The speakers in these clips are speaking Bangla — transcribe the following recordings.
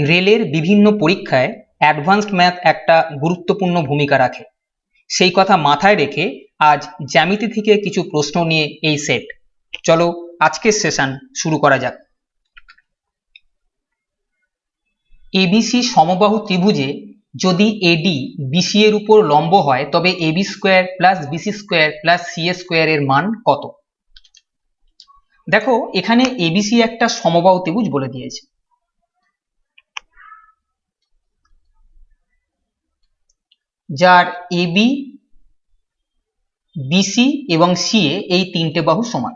রেলের বিভিন্ন পরীক্ষায় অ্যাডভান্সড ম্যাথ একটা গুরুত্বপূর্ণ ভূমিকা রাখে। সেই কথা মাথায় রেখে আজ জ্যামিতি থেকে কিছু প্রশ্ন নিয়ে এই সেট। চলো আজকের সেশন শুরু করা যাক। এবিসি সমবাহু ত্রিভুজে যদি এডি বিসি এর উপর লম্ব হয় তবে AB square plus BC square plus CA square এর মান কত? দেখো এখানে এবিসি একটা সমবাহু ত্রিভুজ বলে দিয়েছে। যার এবি, বিসি এবং সিএ এই তিনটে বাহু সমান।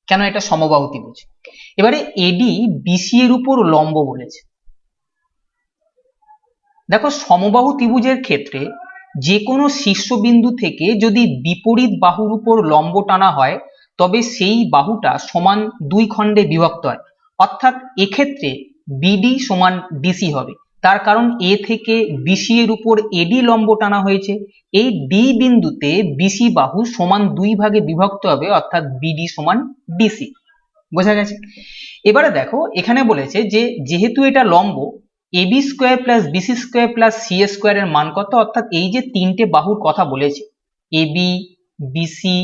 কেন এটা সমবাহু ত্রিভুজ? এবারে এডি বিসি এর উপর লম্ব বলেছে। দেখো সমবাহু ত্রিভুজের ক্ষেত্রে যে কোনো শীর্ষবিন্দু থেকে যদি বিপরীত বাহুর উপর লম্ব টানা হয় তবে সেই বাহুটা সমান দুই খণ্ডে বিভক্ত হয়। অর্থাৎ এক্ষেত্রে বিডি সমান ডিসি হবে। তার কারণ এ থেকে বিসি এর উপর এডি লম্ব টানা হয়েছে। এই ডি বিন্দুতে বিসি বাহু সমান দুই ভাগে বিভক্ত হবে, অর্থাৎ বিডি সমান ডিসি। বোঝা গেছে? এবারে দেখো এখানে বলেছে যে যেহেতু এটা লম্ব, AB square plus BC square plus CA square এর মান কত? অর্থাৎ এই যে তিনটে বাহুর কথা বলেছে এবি, বিসি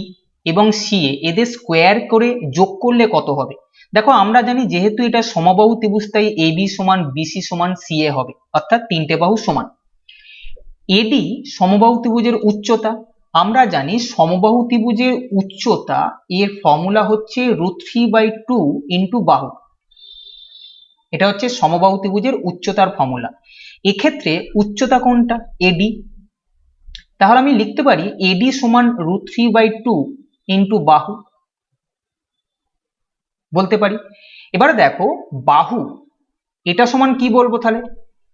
এবং সিএ, এদের স্কোয়ার করে যোগ করলে কত হবে? দেখো আমরা জানি যেহেতু এটা সমবাহু ত্রিভুজ তাই এবি সমান বিসি সমান সিএ হবে, অর্থাৎ তিনটে বাহু সমান। এডি সমবাহু ত্রিভুজের উচ্চতা। আমরা জানি সমবাহু ত্রিভুজের উচ্চতা এর ফর্মুলা হচ্ছে √3/2 ইন্টু বাহু। এটা হচ্ছে সমবাহু ত্রিভুজের উচ্চতার ফর্মুলা। এক্ষেত্রে উচ্চতা কোনটা? এডি। তাহলে আমি লিখতে পারি এডি সমান √3/2 ইন্টু বাহু বলতে পারি। এবারে দেখো বাহু এটা সমান কি বলবো তাহলে?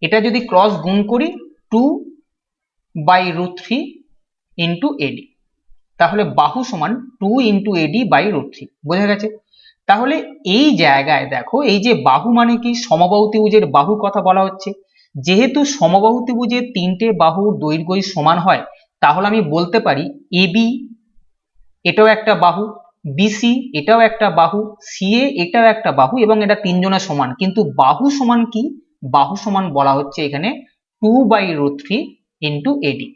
এটা যদি ক্রস গুণ করি 2/√3 ইন্টু এডি, তাহলে বাহু সমান 2 ইন্টু এডি বাই √3। বোঝা গেছে? তাহলে এই জায়গায় দেখো এই যে বাহু মানে কি? সমবাহু ত্রিভুজের বাহুর কথা বলা হচ্ছে। যেহেতু সমবাহু ত্রিভুজের তিনটে বাহুর দৈর্ঘ্যই সমান হয়, তাহলে আমি বলতে পারি এবি এটাও একটা বাহু, বিসি এটাও একটা বাহু, সিএ এটাও একটা বাহু এবং এটা তিনজনের সমান। কিন্তু বাহু সমান কি? বাহু সমান বলা হচ্ছে এখানে 2/√3 ইন্টু এডি।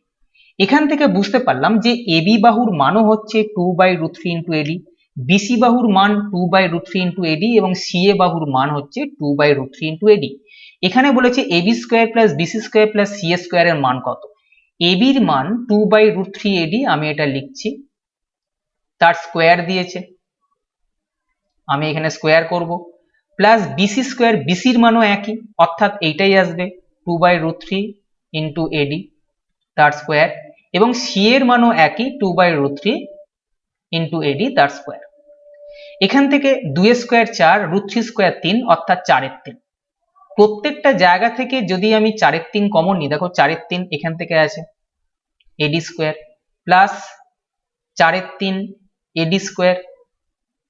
এখান থেকে বুঝতে পারলাম যে এবি বাহুর মানও হচ্ছে 2/√3 ইন্টু এডি, বিসি বাহুর মান 2/√3 ইন্টু এডি এবং সিএ বাহুর মান হচ্ছে 2/√3 ইন্টু এডি। এখানে বলেছে AB square plus BC square plus CA square এর মান কত? এবির মান 2/√3 এডি, আমি এটা লিখছি, তার স্কোয়ার দিয়েছে, আমি এখানে স্কোয়ার করব, প্লাস বিসি স্কোয়ার, বিসির মানও একই অর্থাৎ এইটাই আসবে 2/√3 ইন্টু এডি তার স্কোয়ার, এবং সি এর মানও একই 2/√3 ইন্টু এডি তার স্কোয়ার। এখান থেকে 2 এর স্কোয়ার 4, √3 স্কোয়ার 3 অর্থাৎ 4/3। প্রত্যেকটা জায়গা থেকে যদি আমি 4/3 কমন নিই, দেখো 4/3 এখান থেকে আছে এডি স্কোয়ার প্লাস 4/3 এডি স্কোয়ার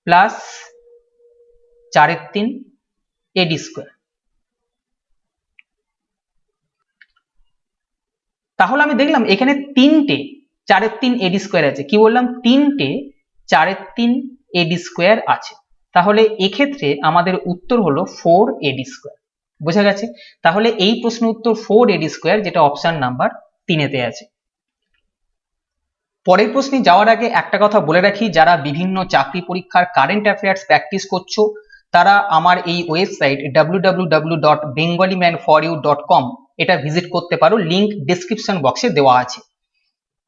প্লাস 4/3 এডি স্কোয়ার। তাহলে আমি দেখলাম এখানে তিনটে 4/3 এডি স্কোয়ার আছে। কি বললাম? তিনটে 4/3 এডি স্কোয়ার আছে। তাহলে এক্ষেত্রে আমাদের উত্তর হলো 4 এডি স্কোয়ার। বোঝা গেছে? তাহলে এই প্রশ্ন উত্তর 4 এডি স্কোয়ার, যেটা অপশন নাম্বার 3-তে আছে। পরের প্রশ্নে যাওয়ার আগে একটা কথা বলে রাখি, যারা বিভিন্ন চাকরি পরীক্ষার কারেন্ট অ্যাফেয়ার্স প্র্যাকটিস করছো তারা আমার এই ওয়েবসাইট www.bengali-man-for-you.com এটা ভিজিট করতে পারো, লিংক ডেসক্রিপশন বক্সে দেওয়া আছে।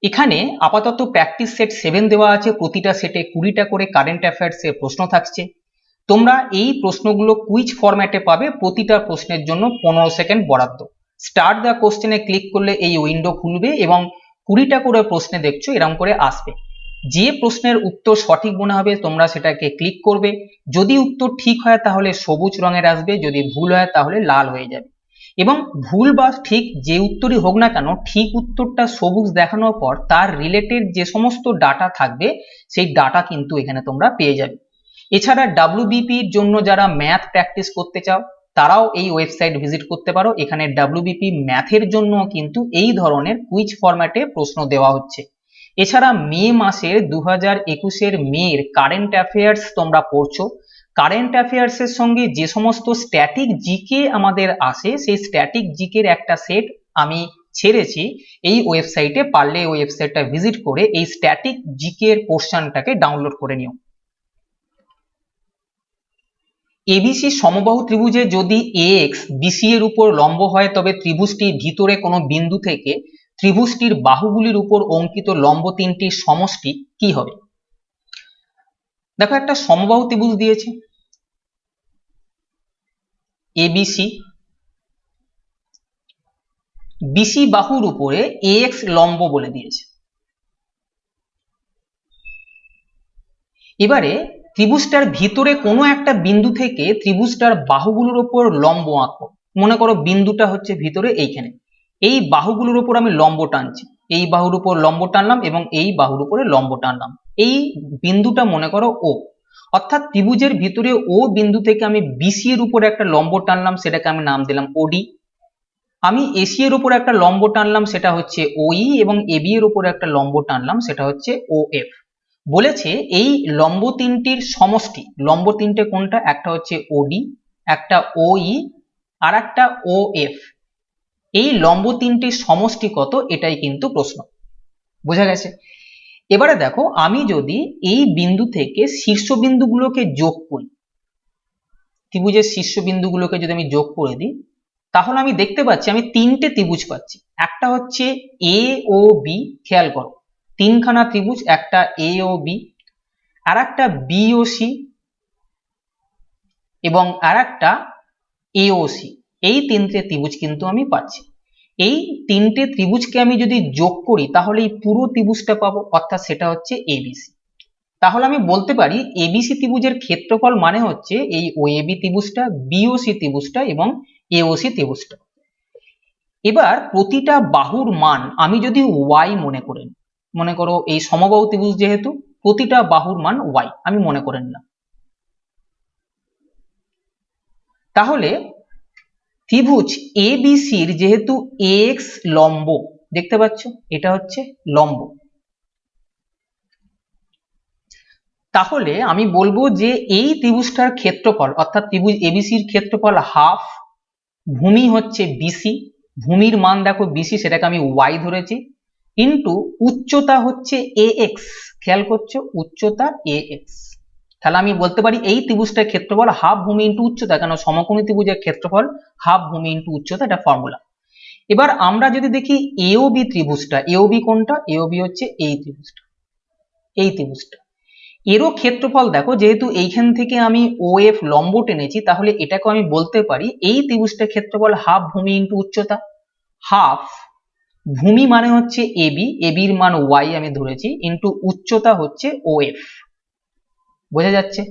এখানে আপাতত প্র্যাকটিস সেট 7 দেওয়া আছে, প্রতিটা সেটে 20টা করে কারেন্ট অ্যাফেয়ার্স এর প্রশ্ন থাকছে। তোমরা এই প্রশ্নগুলো কুইজ ফরম্যাটে পাবে, প্রতিটা প্রশ্নের জন্য 15 সেকেন্ড বরাদ্দ। স্টার্ট দ্য কোশ্চেনে ক্লিক করলে এই উইন্ডো খুলবে এবং 20টা করে প্রশ্নে দেখছো এরকম করে আসবে। যে প্রশ্নের উত্তর সঠিক মনে হবে তোমরা সেটাকে ক্লিক করবে। যদি উত্তর ঠিক হয় তাহলে সবুজ রঙের আসবে, যদি ভুল হয় তাহলে লাল হয়ে যাবে। এবং ভুল বা ঠিক যে উত্তরই হোক না কেন, ঠিক উত্তরটা সবুজ দেখানোর পর তার রিলেটেড যে সমস্ত ডাটা থাকবে সেই ডাটা কিন্তু এখানে তোমরা পেয়ে যাবে। এছাড়া WBPর জন্য যারা ম্যাথ প্র্যাকটিস করতে চাও তারাও এই ওয়েবসাইট ভিজিট করতে পারো। এখানে WBP ম্যাথের জন্য কিন্তু এই ধরনের কুইজ ফরম্যাটে প্রশ্ন দেওয়া হচ্ছে। এছাড়া মে মাসের 2021-এর মের কারেন্ট অ্যাফেয়ার্স তোমরা পড়ছো, কারেন্ট অ্যাফেয়ার্সের সঙ্গে যে সমস্ত স্ট্যাটিক জিকে আমাদের আসে সেই স্ট্যাটিক জিকের একটা সেট আমি ছেড়েছি এই ওয়েবসাইটে, পারলে এই ওয়েবসাইটটা ভিজিট করে এই স্ট্যাটিক জিকের পোর্শনটাকে ডাউনলোড করে নিও। এবিসি সমবাহু ত্রিভুজে যদি এএক্স বিসি এর উপর লম্ব হয় তবে ত্রিভুজটির ভিতরে কোনো বিন্দু থেকে ত্রিভুজটির বাহুগুলির উপর অঙ্কিত লম্ব তিনটির সমষ্টি কি হবে? দেখো একটা সমবাহু ত্রিভুজ দিয়েছে এবিসি, বিসি বাহুর উপরে এএক্স লম্ব বলে দিয়েছে। এবারে ত্রিভুজটার ভিতরে কোনো একটা বিন্দু থেকে ত্রিভুজটার বাহুগুলোর উপর লম্ব আঁকবো। মনে করো বিন্দুটা হচ্ছে ভিতরে এইখানে, এই বাহুগুলোর উপর আমি লম্ব টানছি, এই বাহুর উপর লম্ব টানলাম এবং এই বাহুর উপরে লম্ব টানলাম। এই বিন্দুটা মনে করো ও, অর্থাৎ ত্রিভুজের ভিতরে ও বিন্দু থেকে আমি বিসি এর উপর একটা লম্ব টানলাম, সেটাকে আমি নাম দিলাম ওডি। আমি এসি এর উপর একটা লম্ব টানলাম, সেটা হচ্ছে ওই, এবং এবি এর উপর একটা লম্ব টানলাম, সেটা হচ্ছে ও এফ। বলেছে এই লম্ব তিনটির সমষ্টি, লম্ব তিনটে কোনটা? একটা হচ্ছে ওডি, একটা ওই, আর একটা ও এফ। এই লম্ব তিনটির সমষ্টি কত, এটাই কিন্তু প্রশ্ন। বোঝা গেছে? এবারে দেখো আমি যদি এই বিন্দু থেকে শীর্ষবিন্দুগুলোকে যোগ করি, ত্রিভুজের শীর্ষবিন্দুগুলোকে যদি আমি যোগ করে দিই, তাহলে আমি দেখতে পাচ্ছি আমি তিনটে ত্রিভুজ পাচ্ছি। একটা হচ্ছে এ ও বি, খেয়াল করো তিনখানা ত্রিভুজ, একটা এ ও বি, আর একটা বি ও সি, এবং আর একটা এ ও সি। এই তিনটে ত্রিভুজ কিন্তু আমি পাচ্ছি। এই তিনটে ত্রিভুজকে আমি যদি যোগ করি তাহলে এই পুরো ত্রিভুজটা পাবো, অর্থাৎ সেটা হচ্ছে এবিসি। তাহলে আমি বলতে পারি এবিসি ত্রিভুজের ক্ষেত্রফল মানে হচ্ছে এই ওএবি ত্রিভুজটা, বিওসি ত্রিভুজটা এবং এওসি ত্রিভুজটা। এবার প্রতিটা বাহুর মান আমি যদি ওয়াই মনে করো এই সমবাহু ত্রিভুজ যেহেতু প্রতিটা বাহুর মান ওয়াই আমি মনে করে নিলাম। তাহলে ত্রিভুজ এবিসির যেহেতু এক্স লম্ব, দেখতে পাচ্ছ এটা হচ্ছে লম্ব, তাহলে আমি বলবো যে এই ত্রিভুজটার ক্ষেত্রফল অর্থাৎ ত্রিভুজ এবিসির ক্ষেত্রফল হাফ, ভূমি হচ্ছে বিসি, ভূমির মান দেখো বিসি, সেটাকে আমি ওয়াই ধরেছি, ইন্টু উচ্চতা হচ্ছে এএক্স, খেয়াল করছো উচ্চতা এএক্স। তাহলে আমি বলতে পারি এই ত্রিভুজটার ক্ষেত্রফল হাফ ভূমি ইন্টু উচ্চতা, কেন সমকোণী ত্রিভুজের ক্ষেত্রফল হাফ ভূমি ইন্টু উচ্চতা, এটা ফর্মুলা। এবার আমরা যদি দেখি এওবি ত্রিভুজটা, এওবি কোনটা? এওবি হচ্ছে এই ত্রিভুজটা, এই ত্রিভুজটা। এরও ক্ষেত্রফল দেখো, যেহেতু এইখান থেকে আমি ও এফ লম্ব টেনেছি, তাহলে এটাকে আমি বলতে পারি এই ত্রিভুজটার ক্ষেত্রফল হাফ ভূমি ইন্টু উচ্চতা। হাফ ভূমি মানে হচ্ছে এবি, এবির মান ওয়াই আমি ধরেছি, ইন্টু উচ্চতা হচ্ছে ও এফ। বোঝা যাচ্ছে?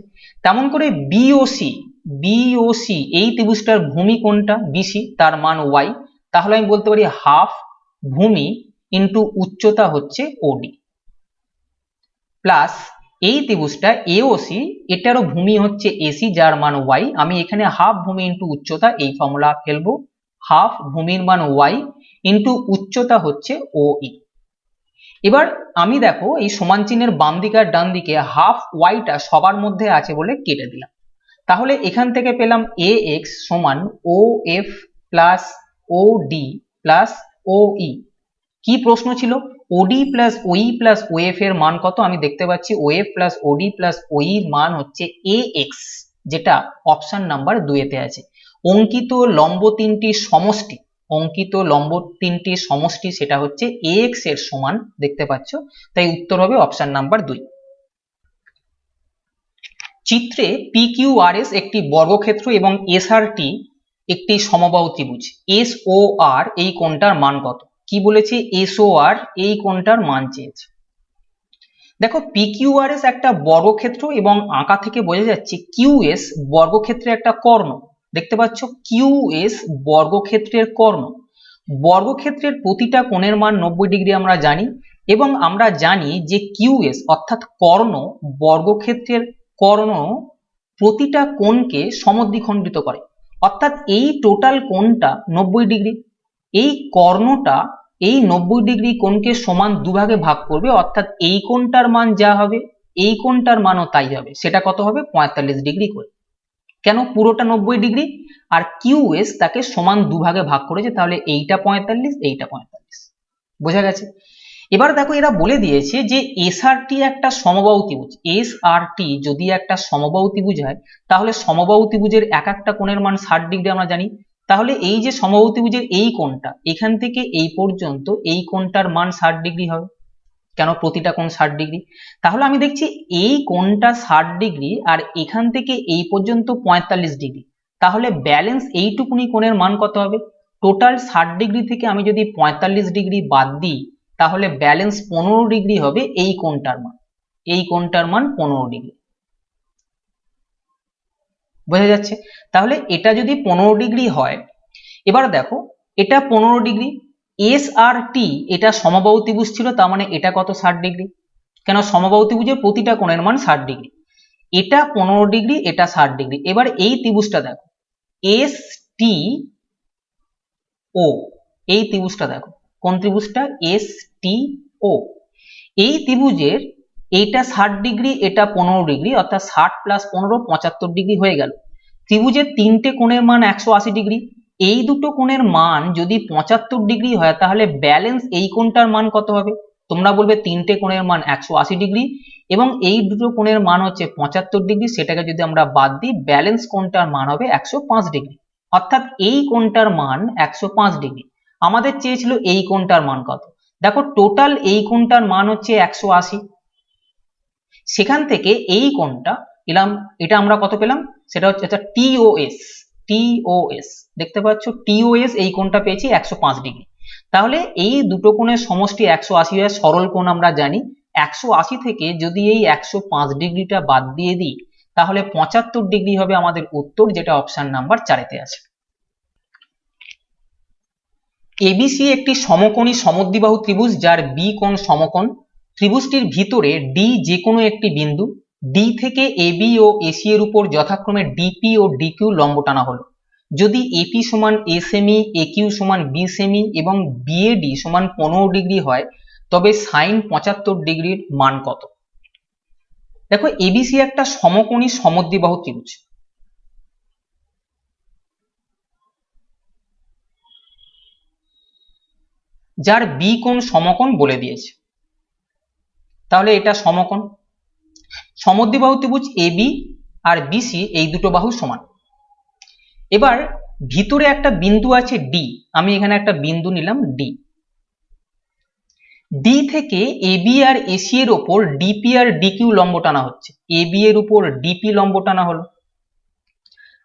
তেমন করে বিওসি, বিওসি এই ত্রিভুজটার ভূমি কোনটা? বিসি, তার মান ওয়াই, তাহলে আমি বলতে পারি হাফ ভূমি ইন্টু উচ্চতা হচ্ছে ওডি, প্লাস এই ত্রিভুজটা এওসি, এটারও ভূমি হচ্ছে এসি, যার মান ওয়াই, আমি এখানে হাফ ভূমি ইন্টু উচ্চতা এই ফর্মুলা ফেলবো, হাফ ভূমির মান ওয়াই ইন্টু উচ্চতা হচ্ছে ওই। এবার আমি দেখো এই সমান চিহ্নের বাম দিকে আর ডান দিকে হাফ ওয়াইটা সবার মধ্যে আছে বলে কেটে দিলাম। তাহলে এখান থেকে পেলাম এ এক্স সমান ও এফ প্লাস ও ডি প্লাস ও ই। কি প্রশ্ন ছিল? ওডি প্লাস ওই প্লাস ও এফ এর মান কত? আমি দেখতে পাচ্ছি ও এফ প্লাস ওডি প্লাস ওই এর মান হচ্ছে এ এক্স, যেটা অপশন নাম্বার 2 তে আছে। অঙ্কিত লম্ব তিনটির সমষ্টি, অঙ্কিত লম্ব তিনটির সমষ্টি সেটা হচ্ছে এ এক্স এর সমান, দেখতে পাচ্ছ, তাই উত্তর হবে অপশন নাম্বার 2। চিত্রে পি কিউ আর এস একটি বর্গক্ষেত্র এবং এস আর টি একটি সমবাহু ত্রিভুজ, এস ও আর এই কোণটার মান কত? কি বলেছে? এস ও আর এই কোণটার মান চেয়েছে। দেখো পি কিউ আর এস একটা বর্গক্ষেত্র এবং আঁকা থেকে বোঝা যাচ্ছে কিউ এস বর্গক্ষেত্রের একটা কর্ণ, দেখতে পাচ্ছ কিউ এস বর্গক্ষেত্রের কর্ণ। বর্গক্ষেত্রের প্রতিটা কোণের মান 90 ডিগ্রি আমরা জানি, এবং আমরা জানি যে কিউ এস অর্থাৎ কর্ণ, বর্গক্ষেত্রের কর্ণ প্রতিটা কোণকে সমদ্বিখণ্ডিত করে, অর্থাৎ এই টোটাল কোণটা 90 ডিগ্রি। এই কর্ণটা এই 90 ডিগ্রি কোণকে সমান দুভাগে ভাগ করবে, অর্থাৎ এই কোণটার মান যা হবে এই কোণটার মানও তাই হবে। সেটা কত হবে? 45 ডিগ্রি করে। কেন পুরোটা 90 ডিগ্রি, আর কিউএস তাকে সমান দুভাগে ভাগ করেছে, তাহলে এইটা 45, এইটা 45। বোঝা গেছে? এবার দেখো এরা বলে দিয়েছে যে এসআরটি একটা সমবাহু ত্রিভুজ। এসআরটি যদি একটা সমবাহু ত্রিভুজ হয়, তাহলে সমবাহু ত্রিভুজের এক একটা কোণের মান 60 ডিগ্রি আমরা জানি। তাহলে এই যে সমবাহু ত্রিভুজের এই কোণটা, এখান থেকে এই পর্যন্ত এই কোণটার মান 60 ডিগ্রি হবে। কেন? প্রতিটা কোণ 60 ডিগ্রি। তাহলে আমি দেখছি এই কোণটা 60 ডিগ্রি আর এখান থেকে এই পর্যন্ত 45 ডিগ্রি। তাহলে ব্যালেন্স এইটুকুনি কোণের মান কত হবে? টোটাল 60 ডিগ্রি থেকে আমি যদি 45 ডিগ্রি বাদ দিই, তাহলে ব্যালেন্স 15 ডিগ্রি হবে এই কোণটার মান। এই কোণটার মান 15 ডিগ্রি। বোঝা যাচ্ছে? তাহলে এটা যদি 15 ডিগ্রি হয়, এবার দেখো এটা 15 ডিগ্রি, এস আর টি এটা সমবাহু ত্রিভুজ ছিল, তার মানে এটা কত? 60 ডিগ্রি। কেন? সমবাহু ত্রিভুজের প্রতিটা কোণের মান 60 ডিগ্রি। এটা 15 ডিগ্রি, এটা 60 ডিগ্রি। এবার এই ত্রিভুজটা দেখো, এস টি ও, এই ত্রিভুজটা দেখো, কোন ত্রিভুজটা? এস টি ও। এই ত্রিভুজের এইটা 60 ডিগ্রি, এটা 15 ডিগ্রি, অর্থাৎ 60 প্লাস 15 75 ডিগ্রি হয়ে গেল। ত্রিভুজের তিনটে কোণের মান 180 ডিগ্রি। এই দুটো কোণের মান যদি 75 ডিগ্রি হয়, তাহলে ব্যালেন্স এই কোণটার মান কত হবে? তোমরা বলবে তিনটে কোণের মান 180 ডিগ্রি এবং এই দুটো কোণের মান হচ্ছে 75 ডিগ্রি, সেটাকে যদি আমরা বাদ দিই, ব্যালেন্স কোণটার মান হবে 105 ডিগ্রি। অর্থাৎ এই কোণটার মান 105 ডিগ্রি। আমাদের চেয়েছিল এই কোণটার মান কত। দেখো টোটাল এই কোণটার মান হচ্ছে 180, সেখান থেকে এই কোণটা এলাম, এটা আমরা কত পেলাম? সেটা হচ্ছে আচ্ছা টিওএস, টিওএস দেখতে পাচ্ছ, টিওএস এই কোণটা পেয়েছি 105 ডিগ্রি। তাহলে এই দুটো কোণের সমষ্টি 180 হয়, সরল কোণ আমরা জানি। 180 থেকে যদি এই 105 ডিগ্রিটা বাদ দিয়ে দিই, তাহলে 75 ডিগ্রি হবে আমাদের উত্তর, যেটা অপশন নাম্বার 4 তে আছে। এবিসি একটি সমকোণী সমদ্বিবাহু ত্রিভুজ যার বি কোণ সমকোণ। ত্রিভুজটির ভিতরে ডি যে কোনো একটি বিন্দু, ডি থেকে এবি ও এসি এর উপর যথাক্রমে ডিপি ও ডিকিউ লম্ব টানা হলো। যদি এপি সমান এ সেমি, একিউ সমান বি সেমি এবং বিএডি সমান 15 ডিগ্রি হয়, তবে সাইন 75 ডিগ্রির মান কত? দেখো এবিসি একটা সমকোণী সমদ্বিবাহু ত্রিভুজ, যার বি কোণ সমকোণ বলে দিয়েছে। তাহলে এটা সমকোণ। সমদ্বিবাহু ত্রিভুজ এবি আর বিসি এই দুটো বাহু সমান। এবার ভিতরে একটা বিন্দু আছে ডি, আমি এখানে একটা বিন্দু নিলাম ডি। ডি থেকে এবি আর এসি এর ওপর ডিপি আর ডিকিউ লম্ব টানা হচ্ছে। এবি এর উপর ডিপি লম্ব টানা হলো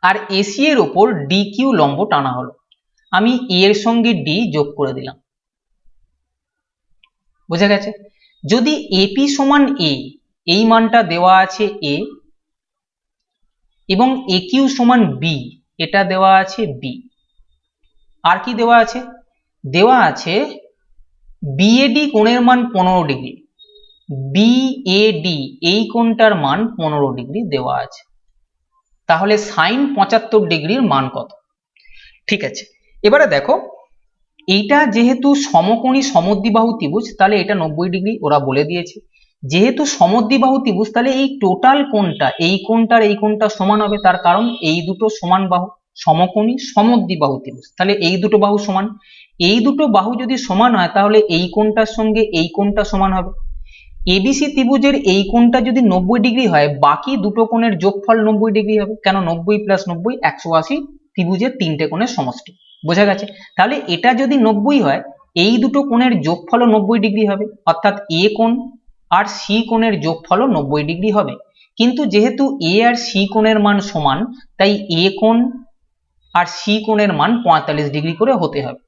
আর এসি এর ওপর ডিকিউ লম্ব টানা হলো। আমি এ এর সঙ্গে ডি যোগ করে দিলাম। বোঝা গেছে? যদি এপি সমান এ, এই মানটা দেওয়া আছে এ, এবং একিউ সমান বি, এটা দেওয়া আছে বি। আর কি দেওয়া আছে? দেওয়া আছে বিএডি কোণের মান 15 ডিগ্রি। বিএডি এই কোণটার মান 15 ডিগ্রি দেওয়া আছে। তাহলে সাইন 75 ডিগ্রির মান কত? ঠিক আছে, এবারে দেখো এইটা যেহেতু সমকোণী সমদ্বিবাহু ত্রিভুজ, তাহলে এটা 90 ডিগ্রি ওরা বলে দিয়েছে। যেহেতু সমদ্বিবাহু ত্রিভুজ, তাহলে এই টোটাল কোণটা, এই কোণটার এই কোণটা সমান হবে, তার কারণ এই দুটো সমান বাহু, সমকোণী সমদ্বিবাহু ত্রিভুজ, তাহলে এই দুটো বাহু সমান। এই দুটো বাহু যদি সমান হয়, তাহলে এই কোণটার সঙ্গে এই কোণটা সমান হবে। এবিসি ত্রিভুজের এই কোণটা যদি 90 ডিগ্রি হয়, বাকি দুটো কোণের যোগফল 90 ডিগ্রি হবে। কেন? 90 প্লাস 90 180, ত্রিভুজের তিনটে কোণের সমষ্টি। বোঝা গেছে? তাহলে এটা যদি 90 হয়, এই দুটো কোণের যোগফলও 90 ডিগ্রি হবে, অর্থাৎ এ কোণ আর সি কোণের যোগফলও 90 ডিগ্রি হবে। কিন্তু যেহেতু এ আর সি কোণের মান সমান, তাই এ কোণ আর সি কোণের মান 45 ডিগ্রি করে হতে হবে,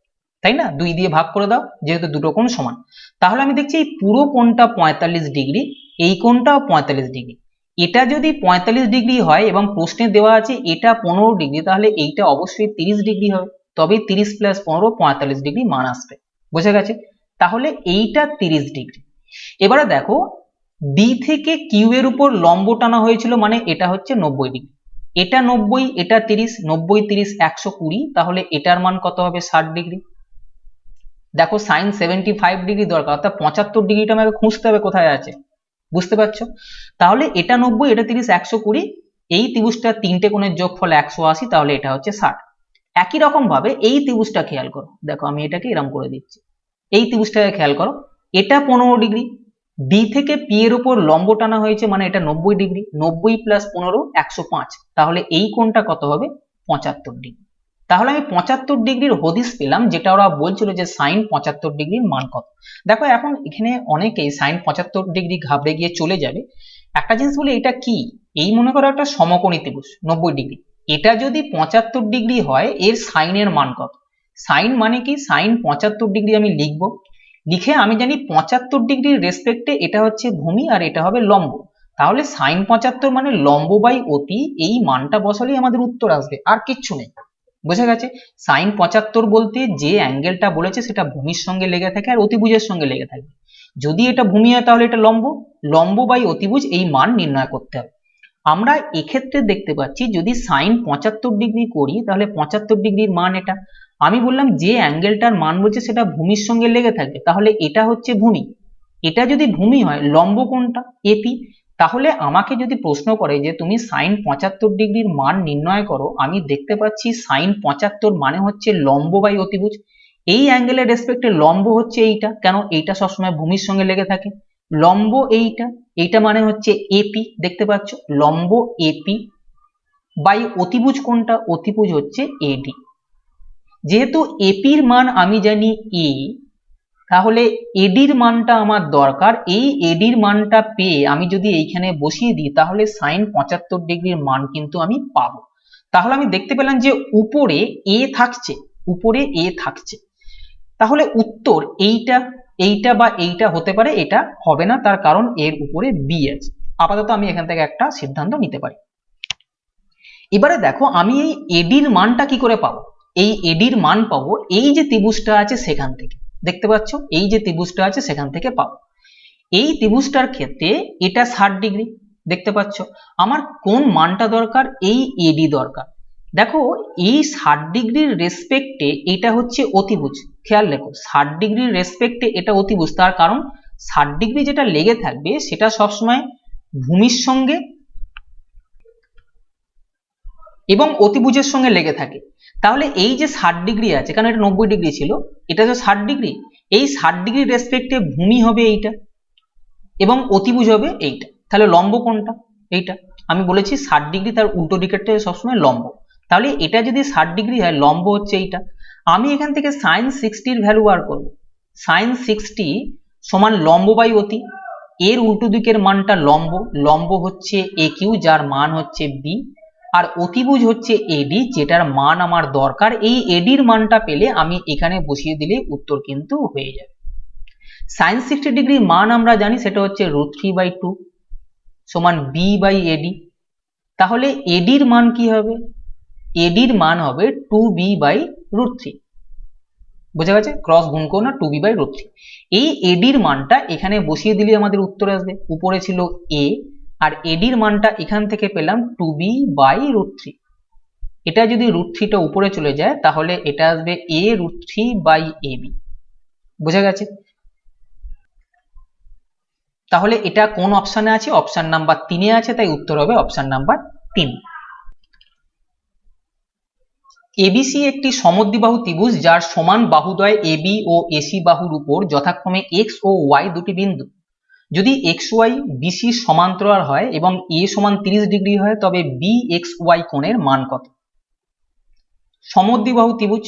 তাই না? 2 দিয়ে ভাগ করে দাও, যেহেতু দুটো কোণ সমান। তাহলে আমি দেখছি এই পুরো কোণটা 45 ডিগ্রি, এই কোণটাও 45 ডিগ্রি। এটা যদি 45 ডিগ্রি হয় এবং প্রশ্নে দেওয়া আছে এটা 15 ডিগ্রি, তাহলে এইটা অবশ্যই 30 ডিগ্রি হবে। তবেই 30 প্লাস 15 45 ডিগ্রি মান আসবে। বোঝা গেছে? তাহলে এইটা 30 ডিগ্রি। এবারে দেখো ডি থেকে কিউ এর উপর লম্ব টানা হয়েছিল, মানে এটা হচ্ছে 90 ডিগ্রি। এটা 90, এটা 30, 90 30 120, তাহলে এটার মান কত হবে? 60 ডিগ্রি। দেখো সাইন 75 ডিগ্রি দরকার, অর্থাৎ 75 ডিগ্রিটা আমাকে খুঁজতে হবে কোথায় আছে। বুঝতে পারছো? তাহলে এটা 90, এটা 30, 120, এই ত্রিভুজটা তিনটে কোণের যোগফল 180, তাহলে এটা হচ্ছে 60। একই রকম ভাবে এই ত্রিভুজটা খেয়াল করো, দেখো আমি এটাকে এরকম করে দিচ্ছি, এই ত্রিভুজটাকে খেয়াল করো, এটা 15 ডিগ্রি, ডি থেকে পি এর উপর লম্ব টানা হয়েছে মানে এটা 90 ডিগ্রি, 90 প্লাস 15 105, তাহলে এই কোণটা কত হবে 75 ডিগ্রি। তাহলে আমি 75 ডিগ্রির হদিশ পেলাম, যেটা ওরা বলছিল যে সাইন 75 ডিগ্রির মান কত। দেখো এখন এখানে অনেকেই সাইন 75 ডিগ্রি ঘাবড়ে গিয়ে চলে যাবে। একটা জিনিস বলি, এটা কি, এই মনে করো একটা সমকোণী ত্রিভুজ 90 ডিগ্রি, এটা যদি 75 ডিগ্রি হয় এর সাইনের মান কত। সাইন মানে কি, সাইন 75 ডিগ্রি আমি লিখবো, লিখে আমি জানি 75 ডিগ্রির রেসপেক্টে এটা হচ্ছে ভূমি আর এটা হবে লম্ব, তাহলে সাইন 75 মানে লম্ব বাই অতি, এই মানটা বসালেই আমাদের উত্তর আসবে, আর কিচ্ছু নেই। বোঝা গেছে? সাইন 75 বলতে যে অ্যাঙ্গেলটা বলেছে সেটা ভূমির সঙ্গে লেগে থাকে আর অতিভুজের সঙ্গে লেগে থাকবে। যদি এটা ভূমি হয় তাহলে এটা লম্ব, লম্ব বাই অতিভুজ, এই মান নির্ণয় করতে হবে। আমরা এক্ষেত্রে দেখতে পাচ্ছি যদি সাইন 75 ডিগ্রি করি তাহলে 75 ডিগ্রির মান এটা, আমি বললাম যে অ্যাঙ্গেলটার মান বলছে সেটা ভূমির সঙ্গে লেগে থাকবে, তাহলে এটা হচ্ছে ভূমি। এটা যদি ভূমি হয় লম্ব কোনটা, এপি। তাহলে আমাকে যদি প্রশ্ন করে যে তুমি সাইন 75 ডিগ্রির মান নির্ণয় করো, আমি দেখতে পাচ্ছি সাইন 75 মানে হচ্ছে লম্ব বাই অতিভুজ, এই অ্যাঙ্গেলের রেসপেক্টে লম্ব হচ্ছে এইটা, কেন এইটা সবসময় ভূমির সঙ্গে লেগে থাকে, লম্ব এইটা, এইটা মানে হচ্ছে এপি, দেখতে পাচ্ছ লম্ব এপি বাই অতিভুজ কোনটা, অতিভুজ হচ্ছে এডি। যেহেতু এপির মান আমি জানি এ, তাহলে এডির মানটা আমার দরকার, এই এডির মানটা পেয়ে আমি যদি এইখানে বসিয়ে দিই তাহলে সাইন 75 ডিগ্রির মান কিন্তু আমি পাবো। তাহলে আমি দেখতে পেলাম যে উপরে এ থাকছে, উপরে এ থাকছে, তাহলে উত্তর এইটা, এইটা বা এইটা হতে পারে, এটা হবে না, তার কারণ এর উপরে বি আছে। আপাতত আমি এখান থেকে একটা সিদ্ধান্ত নিতে পারি। এবারে দেখো আমি এই এডির মানটা কি করে পাবো, এই এডির মান পাবো এই যে ত্রিভুজটা আছে সেখান থেকে, দেখতে পাচ্ছ এই যে ত্রিভুজটা আছে সেখান থেকে পাবো। এই ত্রিভুজটার ক্ষেত্রে এটা 60 ডিগ্রি, দেখতে পাচ্ছ, আমার কোন মানটা দরকার, এই এডি দরকার। দেখো এই 60 ডিগ্রির রেসপেক্টে এটা হচ্ছে অতিভুজ, খেয়াল রেখো 60 ডিগ্রির রেসপেক্টে এটা অতিভুজ, তার কারণ 60 ডিগ্রি যেটা লেগে থাকবে সেটা সবসময় ভূমির সঙ্গে এবং অতিভুজের সঙ্গে লেগে থাকে। তাহলে এই যে 60 ডিগ্রি আছে, কারণ এটা 90 ডিগ্রি ছিল, এটা তো 60 ডিগ্রি, এই 60 ডিগ্রির রেসপেক্টে ভূমি হবে এইটা এবং অতিভুজ হবে এইটা, তাহলে লম্ব কোনটা, এইটা। আমি বলেছি 60 ডিগ্রি তার উল্টো দিকেরটা সবসময় লম্ব, তাহলে এটা যদি 60 ডিগ্রি হয় লম্ব হচ্ছে এইটা। আমি এখান থেকে সাইন 60 এর ভ্যালু বার করব, সাইন 60 সমান লম্ব বাই অতি, এর উল্টো দিকের মানটা লম্ব, লম্ব হচ্ছে এ কিউ যার মান হচ্ছে বি, আর অতিভুজ হচ্ছে এডি যেটার মান আমার দরকার। এই এডির মানটা পেলে আমি এখানে বসিয়ে দিলে উত্তর কিন্তু হয়ে যাবে। সাইন 60 ডিগ্রির মান আমরা জানি সেটা হচ্ছে √3/2 সমান বি বাই এডি, তাহলে এডির মান কি হবে, এডির মান হবে 2b/√3, বোঝা গেছে, ক্রস গুণ করো না, 2b/√3। এই এডির মানটা এখানে বসিয়ে দিলে আমাদের উত্তর আসবে, উপরে ছিল এ আর এডির মানটা এখান থেকে পেলাম 2b/√3, এটা যদি √3টা উপরে চলে যায় তাহলে এটা আসবে a√3/ab, বোঝা গেছে। তাহলে এটা কোন অপশানে আছে, অপশন নাম্বার 3-এ আছে, তাই উত্তর হবে অপশন নাম্বার 3। এবিসি একটি সমদ্বিবাহু ত্রিভুজ যার সমান বাহুদ্বয় এবি ও এসি বাহুর উপর যথাক্রমে এক্স ও ওয়াই দুটি বিন্দু। যদি এক্স ওয়াই বিসি সমান্তরাল হয় এবং এ সমান 30 ডিগ্রি হয় তবে বি এক্স ওয়াই কোণের মান কত। সমদ্বিবাহু ত্রিভুজ,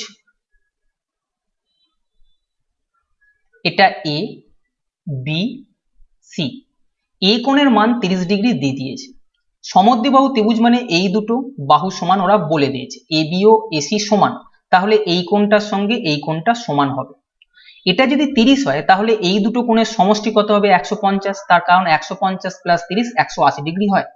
এটা এ বি সি, এ কোণের মান 30 ডিগ্রি দিয়ে দিয়েছে। সমদ্বিবাহু ত্রিভুজ মানে এই দুটো বাহু সমান ওরা বলে দিয়েছে, এবি ও এসি সমান, তাহলে এই কোণটার সঙ্গে এই কোণটা সমান হবে। এটা যদি 30 হয় তাহলে এই দুটো কোণের সমষ্টি কত হবে 150, তার কারণ 150 প্লাস 30 180 ডিগ্রি হয়।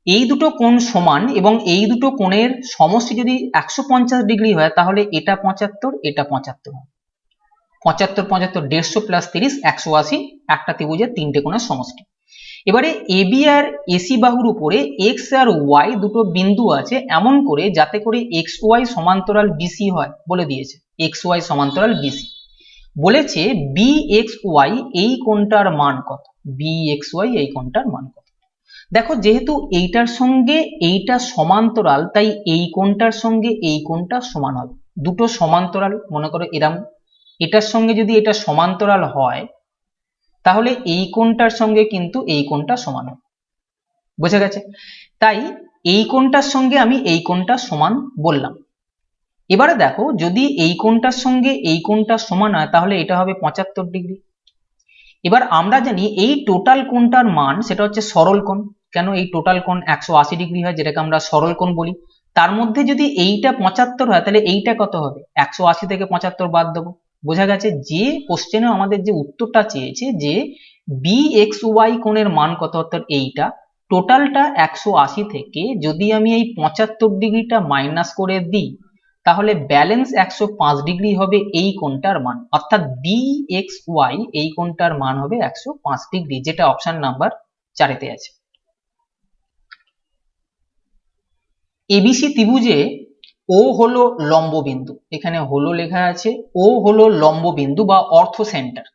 এই দুটো কোণ সমান এবং এই দুটো কোণের সমষ্টি যদি 150 ডিগ্রি হয় তাহলে এটা 75 এটা 75 হয়, 75 75 150 প্লাস 30 180, একটা ত্রিভুজের তিনটে কোণের সমষ্টি। এবারে এবি আর এসি বাহুর উপরে এক্স আর ওয়াই দুটো বিন্দু আছে এমন করে যাতে করে এক্স ওয়াই সমান্তরাল বিসি হয়, বলে দিয়েছে এক্স ওয়াই সমান্তরাল বিসি, বলেছে বি এক্স ওয়াই এই কোণটার মান কত, বি এক্স ওয়াই এই কোণটার মান কত। দেখো যেহেতু এইটার সঙ্গে এইটা সমান্তরাল, তাই এই কোণটার সঙ্গে এই কোণটা সমান হবে। দুটো সমান্তরাল, মনে করো এরম, এটার সঙ্গে যদি এটা সমান্তরাল হয় তাহলে এই কোণটার সঙ্গে কিন্তু এই কোণটা সমান হবে। বোঝা গেছে? তাই এই কোণটার সঙ্গে আমি এই কোণটা সমান বললাম। এবারে দেখো যদি এই কোণটার সঙ্গে এই কোণটা সমান হয় তাহলে এটা হবে 75 ডিগ্রি। এবার আমরা জানি এই টোটাল কোণটার মান সেটা হচ্ছে সরল কোণ। কেন? এই টোটাল কোণ 180 ডিগ্রি হয়, যেটাকে আমরা সরল কোণ বলি। তার মধ্যে যদি এইটা 75 হয় তাহলে এইটা কত হবে? 180 থেকে 75 বাদ দেবো। বোঝা গেছে? যে কোশ্চেনে আমাদের যে উত্তরটা চেয়েছে যে BXY কোণের মান কত, অর্থাৎ এইটা টোটালটা 180 থেকে যদি আমি এই 75 ডিগ্রিটা মাইনাস করে দিই তাহলে ব্যালেন্স 105 ডিগ্রি হবে এই কোণটার মান, অর্থাৎ BXY এই কোণটার মান হবে 105 ডিগ্রি, যেটা অপশন নাম্বার 4 তে আছে। ABC ত্রিভুজে ও হলো লম্ব বিন্দু, এখানে হলো লেখা আছে, ও হলো লম্ব বিন্দু বা অর্থ সেন্টার।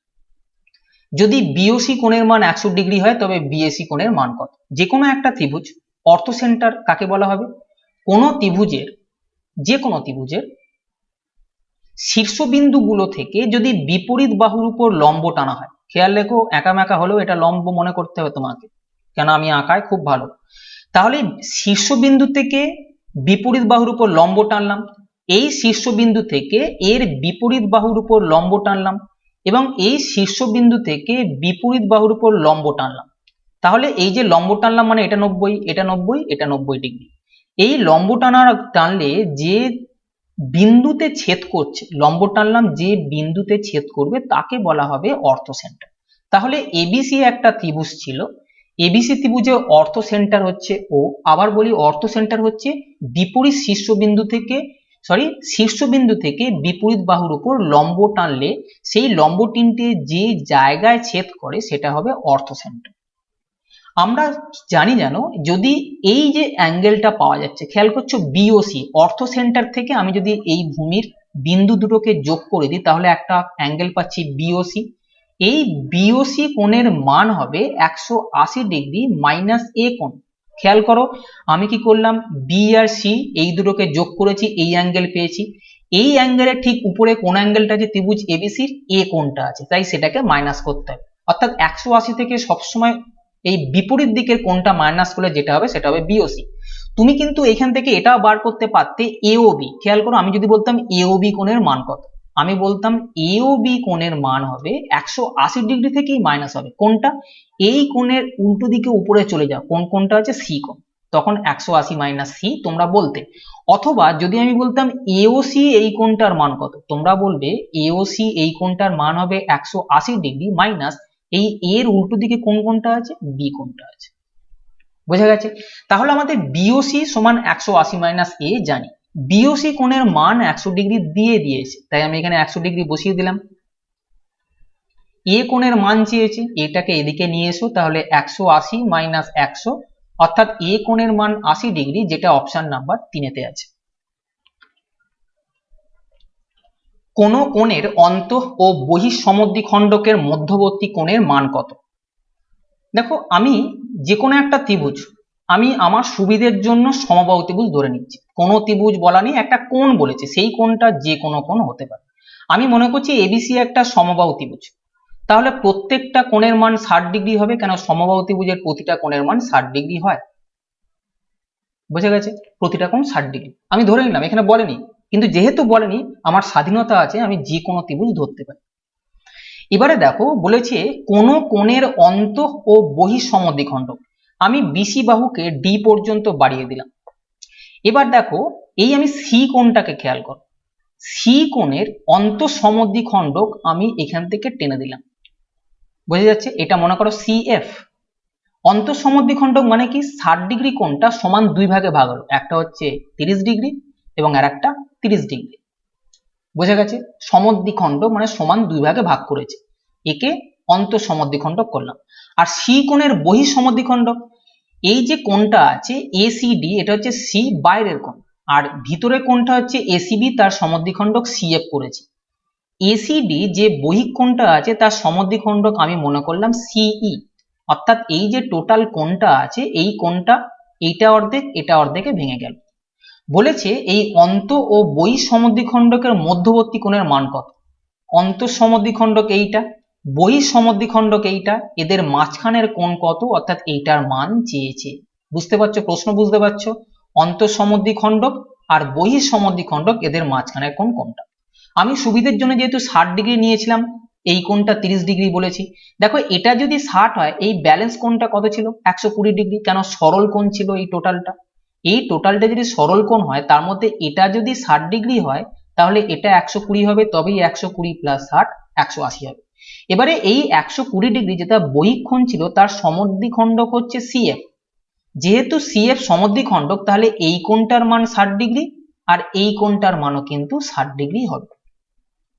যদি BOC কোণের মান 100 ডিগ্রি হয় তবে BAC কোণের মান কত? যে কোনো একটা ত্রিভুজ অর্থ সেন্টার কাকে বলা হবে? কোনো ত্রিভুজের, যে কোনো ত্রিভুজের শীর্ষবিন্দুগুলো থেকে যদি বিপরীত বাহুর উপর লম্ব টানা হয়, খেয়াল রেখো একামেকা হলেও এটা লম্ব মনে করতে হবে তোমাকে, কেন আমি আঁকায় খুব ভালো। তাহলে শীর্ষবিন্দু থেকে বিপরীত বাহুর উপর লম্ব টানলাম, এই শীর্ষবিন্দু থেকে এর বিপরীত বাহুর উপর লম্ব টানলাম এবং এই শীর্ষবিন্দু থেকে বিপরীত বাহুর উপর লম্ব টানলাম, তাহলে এই যে লম্ব টানলাম মানে এটা 90, এটা 90, এটা 90 ডিগ্রি। এই লম্ব টানলে যে বিন্দুতে ছেদ করছে, লম্ব টানলাম যে বিন্দুতে ছেদ করবে তাকে বলা হবে অর্থ সেন্টার। তাহলে ABC একটা ত্রিভুজ ছিল, ABC ত্রিভুজের অর্থ সেন্টার হচ্ছে ও। আবার বলি অর্থ সেন্টার হচ্ছে বিপরীত শীর্ষবিন্দু থেকে বিপরীত বাহুর উপর লম্ব টানলে সেই লম্ব তিনটে যে জায়গায় ছেদ করে সেটা হবে অর্থ সেন্টার। আমরা জানি জানো যদি এই যে অ্যাঙ্গেলটা পাওয়া যাচ্ছে, খেয়াল করছো BOC অর্থ সেন্টার থেকে আমি যদি এই ভূমির বিন্দু দুটোকে যোগ করে দিই তাহলে একটা অ্যাঙ্গেল পাচ্ছি BOC। এই BOC কোণের মান হবে 180 ডিগ্রি মাইনাস A কোণ। খেয়াল করো আমি কি করলাম, B আর C এই দুটোকে যোগ করেছি, এই অ্যাঙ্গেল পেয়েছি। এই অ্যাঙ্গেলের ঠিক উপরে কোন অ্যাঙ্গেলটা আছে ত্রিভুজ ABCর A কোণটা আছে, তাই সেটাকে মাইনাস করতে হবে। অর্থাৎ 180 থেকে সবসময় এই বিপরীত দিকের কোণটা মাইনাস করলে যেটা হবে সেটা হবে BOC। তুমি কিন্তু এখান থেকে এটাও বার করতে পারতে AOB। খেয়াল করো আমি যদি বলতাম AOB কোণের মান কত, আমি বলতাম AOB কোণের মান হবে 180 ডিগ্রি থেকেই মাইনাস হবে কোনটা, এই কোণের উল্টো দিকে উপরে চলে যাও, কোন কোণটা আছে C কোণ, তখন 180 মাইনাস C তোমরা বলতে। অথবা যদি আমি বলতাম AOC এই কোণটার মান কত, তোমরা বলবে AOC এই কোণটার মান হবে 180 ডিগ্রি মাইনাস এই এর উল্টো দিকে কোন কোণটা আছে, B কোণটা আছে। বোঝা গেছে? তাহলে আমাদের BOC সমান 180 মাইনাস A জানি, BOC কোণের মান 100 ডিগ্রি দিয়ে দিয়েছে তাই আমি এখানে 100 ডিগ্রি বসিয়ে দিলাম। A কোণের মান চেয়েছে, এটাকে এদিকে নিয়ে এসো, তাহলে 180 মাইনাস 100 অর্থাৎ A কোণের মান 80 ডিগ্রি, যেটা অপশন নাম্বার 3 তে আছে। কোন কোণের অন্ত ও বহিঃসমদ্বিখণ্ডকের মধ্যবর্তী কোণের মান কত? দেখো আমি যে কোনো একটা ত্রিভুজ আমি আমার সুবিধের জন্য সমবাহু ত্রিভুজ ধরে নিচ্ছি, কোনো ত্রিভুজ বলা নেই, একটা কোণ বলেছে, সেই কোণটা যে কোনো কোণ হতে পারে। আমি মনে করছি ABC একটা সমবাহু ত্রিভুজ, তাহলে প্রত্যেকটা কোণের মান 60 ডিগ্রি হবে, কেন সমবাহু ত্রিভুজের প্রতিটা কোণের মান 60 ডিগ্রি হয়। বোঝা গেছে? প্রতিটা কোণ 60 ডিগ্রি আমি ধরে নিলাম, এখানে বলেনি, কিন্তু যেহেতু বলেনি আমার স্বাধীনতা আছে, আমি যে কোনো ত্রিভুজ ধরতে পারি। এবারে দেখো বলেছে কোন কোণের অন্ত ও বহিঃসমদ্বিখণ্ডক, আমি BC বাহুকে D পর্যন্ত বাড়িয়ে দিলাম। এবার দেখো এই আমি C কোণটাকে খেয়াল করো, C কোণের অন্তঃসমদ্বিখণ্ডক আমি এখান থেকে টেনে দিলাম। বোঝা যাচ্ছে? এটা মনে করো CF। অন্তঃসমদ্বিখণ্ডক মানে কি, 60 ডিগ্রি কোণটা সমান দুই ভাগে ভাগ হলো, একটা হচ্ছে 30 ডিগ্রি এবং আর একটা 30 ডিগ্রি। বোঝা গেছে? সমদ্বিখণ্ডক মানে সমান দুই ভাগে ভাগ করেছে, একে অন্তঃসমদ্বিখণ্ডক করলাম। আর C কোণের বহিঃসমদ্বিখণ্ডক, এই যে কোণটা আছে ACD এটা হচ্ছে C বাইরের কোণ, আর ভিতরের কোণটা হচ্ছে ACB, তার সমদ্বিখণ্ডক CF করেছি। ACD যে বহিঃ কোণটা আছে তার সমদ্বিখণ্ডক আমি মনে করলাম CE। অর্থাৎ এই যে টোটাল কোণটা আছে এই কোণটা এইটা অর্ধেক এটা অর্ধেকে ভেঙে গেল। বলেছে এই অন্ত ও বহিঃসমদ্বিখণ্ডকের মধ্যবর্তী কোণের মান কত। অন্তঃসমদ্বিখণ্ডক এইটা, বহিঃসমদ্বিখণ্ডক এইটা, এদের মাঝখানের কোণ কত, অর্থাৎ এইটার মান চেয়েছে। বুঝতে পারছো প্রশ্ন, বুঝতে পারছো? অন্তঃসমদ্বিখণ্ডক আর বহিঃসমদ্বিখণ্ডক এদের মাঝখানের কোণ কোনটা। আমি সুবিধের জন্য যেহেতু 60 ডিগ্রি নিয়েছিলাম, এই কোণটা 30 ডিগ্রি বলেছি। দেখো এটা যদি 60 হয়, এই ব্যালেন্স কোণটা কত ছিল? 120 ডিগ্রি। কেন? সরল কোণ ছিল এই টোটালটা। এই টোটালটা যদি সরল কোণ হয়, তার মধ্যে এটা যদি 60 ডিগ্রি হয়, তাহলে এটা 120 হবে, তবেই 120 প্লাস 60 180 হবে। এবারে এই 120 ডিগ্রি যেটা বহিঃকোণ ছিল তার সমদ্বিখণ্ডক হচ্ছে সিএফ। যেহেতু সিএফ সমদ্বিখণ্ডক, তাহলে এই কোণটার মান 60 ডিগ্রি আর এই কোণটার মানও কিন্তু 60 ডিগ্রি হবে।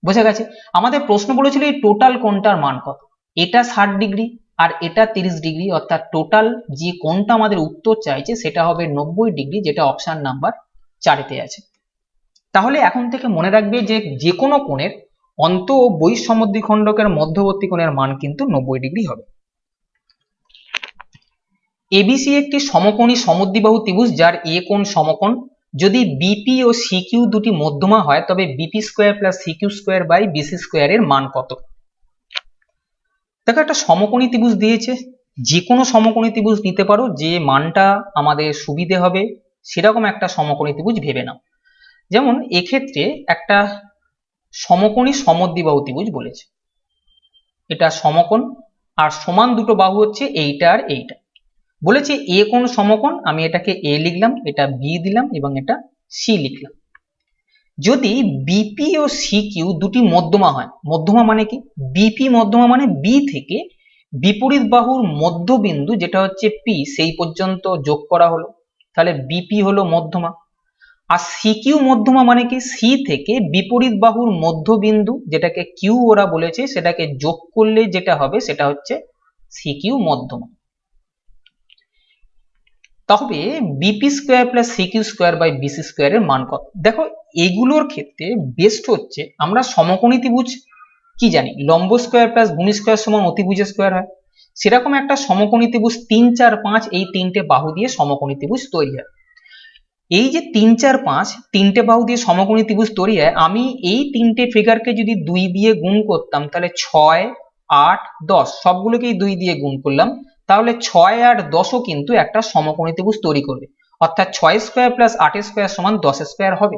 বোঝা গেছে? আমাদের প্রশ্ন বলেছিল এই টোটাল কোণটার মান কত। এটা 60 ডিগ্রি আর এটা 30 ডিগ্রি, অর্থাৎ টোটাল যে কোণটা আমাদের উত্তর চাইছে সেটা হবে 90 ডিগ্রি, যেটা অপশন নাম্বার 4-তে আছে। তাহলে এখন থেকে মনে রাখবে যে যে কোনো কোণের অন্ত ও বহিঃসমদ্বিখণ্ডকের মধ্যবর্তী কোণের মান কিন্তু 90 ডিগ্রি হবে। এবিসি একটি সমকোণী সমদ্বিবাহু ত্রিভুজ যার এ কোণ সমকোণ। যদি বিপি ও সিকিউ দুটি মধ্যমা হয় তবে BP square plus CQ square by BC square এর মান কত। দেখো একটা সমকোণী ত্রিভুজ দিয়েছে, যে কোনো সমকোণী ত্রিভুজ নিতে পারো, যে মানটা আমাদের সুবিধে হবে সেরকম একটা সমকোণী ত্রিভুজ ভেবে নাও। যেমন এক্ষেত্রে একটা সমকোণী সমদ্বিবাহু ত্রিভুজ বলেছে, এটা সমকোণ আর সমান দুটো বাহু হচ্ছে এইটা আর এইটা। বলেছে এ কোণ সমকোণ, আমি এটাকে এ লিখলাম, এটা বি দিলাম এবং এটা সি লিখলাম। যদি বিপি ও সিকিউ দুটি মধ্যমা হয়, মধ্যমা মানে কি? বিপি মধ্যমা মানে বি থেকে বিপরীত বাহুর মধ্যবিন্দু যেটা হচ্ছে পি সেই পর্যন্ত যোগ করা হলো, তাহলে বিপি হলো মধ্যমা। আর সিকিউ মধ্যমা মানে কি? সি থেকে বিপরীত বাহুর মধ্যবিন্দু যেটাকে কিউ ওরা বলেছে সেটাকে যোগ করলে যেটা হবে সেটা হচ্ছে সিকিউ মধ্যমা। তবে BP square plus CQ square by BC square এর মান কত। দেখো এগুলোর ক্ষেত্রে বেস্ট হচ্ছে আমরা সমকোণী ত্রিভুজ কি জানি, লম্ব স্কোয়ার প্লাস ভূমি স্কোয়ার সমান অতিভুজের স্কোয়ার হয়। সেরকম একটা সমকোণী ত্রিভুজ 3, 4, 5 এই তিনটে বাহু দিয়ে সমকোণী ত্রিভুজ তৈরি হয়। এই যে 3, 4, 5 তিনটে বাহু দিয়ে সমকোণী ত্রিভুজ তৈরি হয়, আমি এই তিনটে ফিগারকে যদি 2 দিয়ে গুণ করতাম তাহলে 6, 8, 10 সবগুলোকেই 2 দিয়ে গুণ করলাম, তাহলে 6, 8, 10ও কিন্তু একটা সমকোণী ত্রিভুজ তৈরি করবে, অর্থাৎ 6 স্কোয়ার প্লাস 8 স্কোয়ার সমান 10 স্কোয়ার হবে।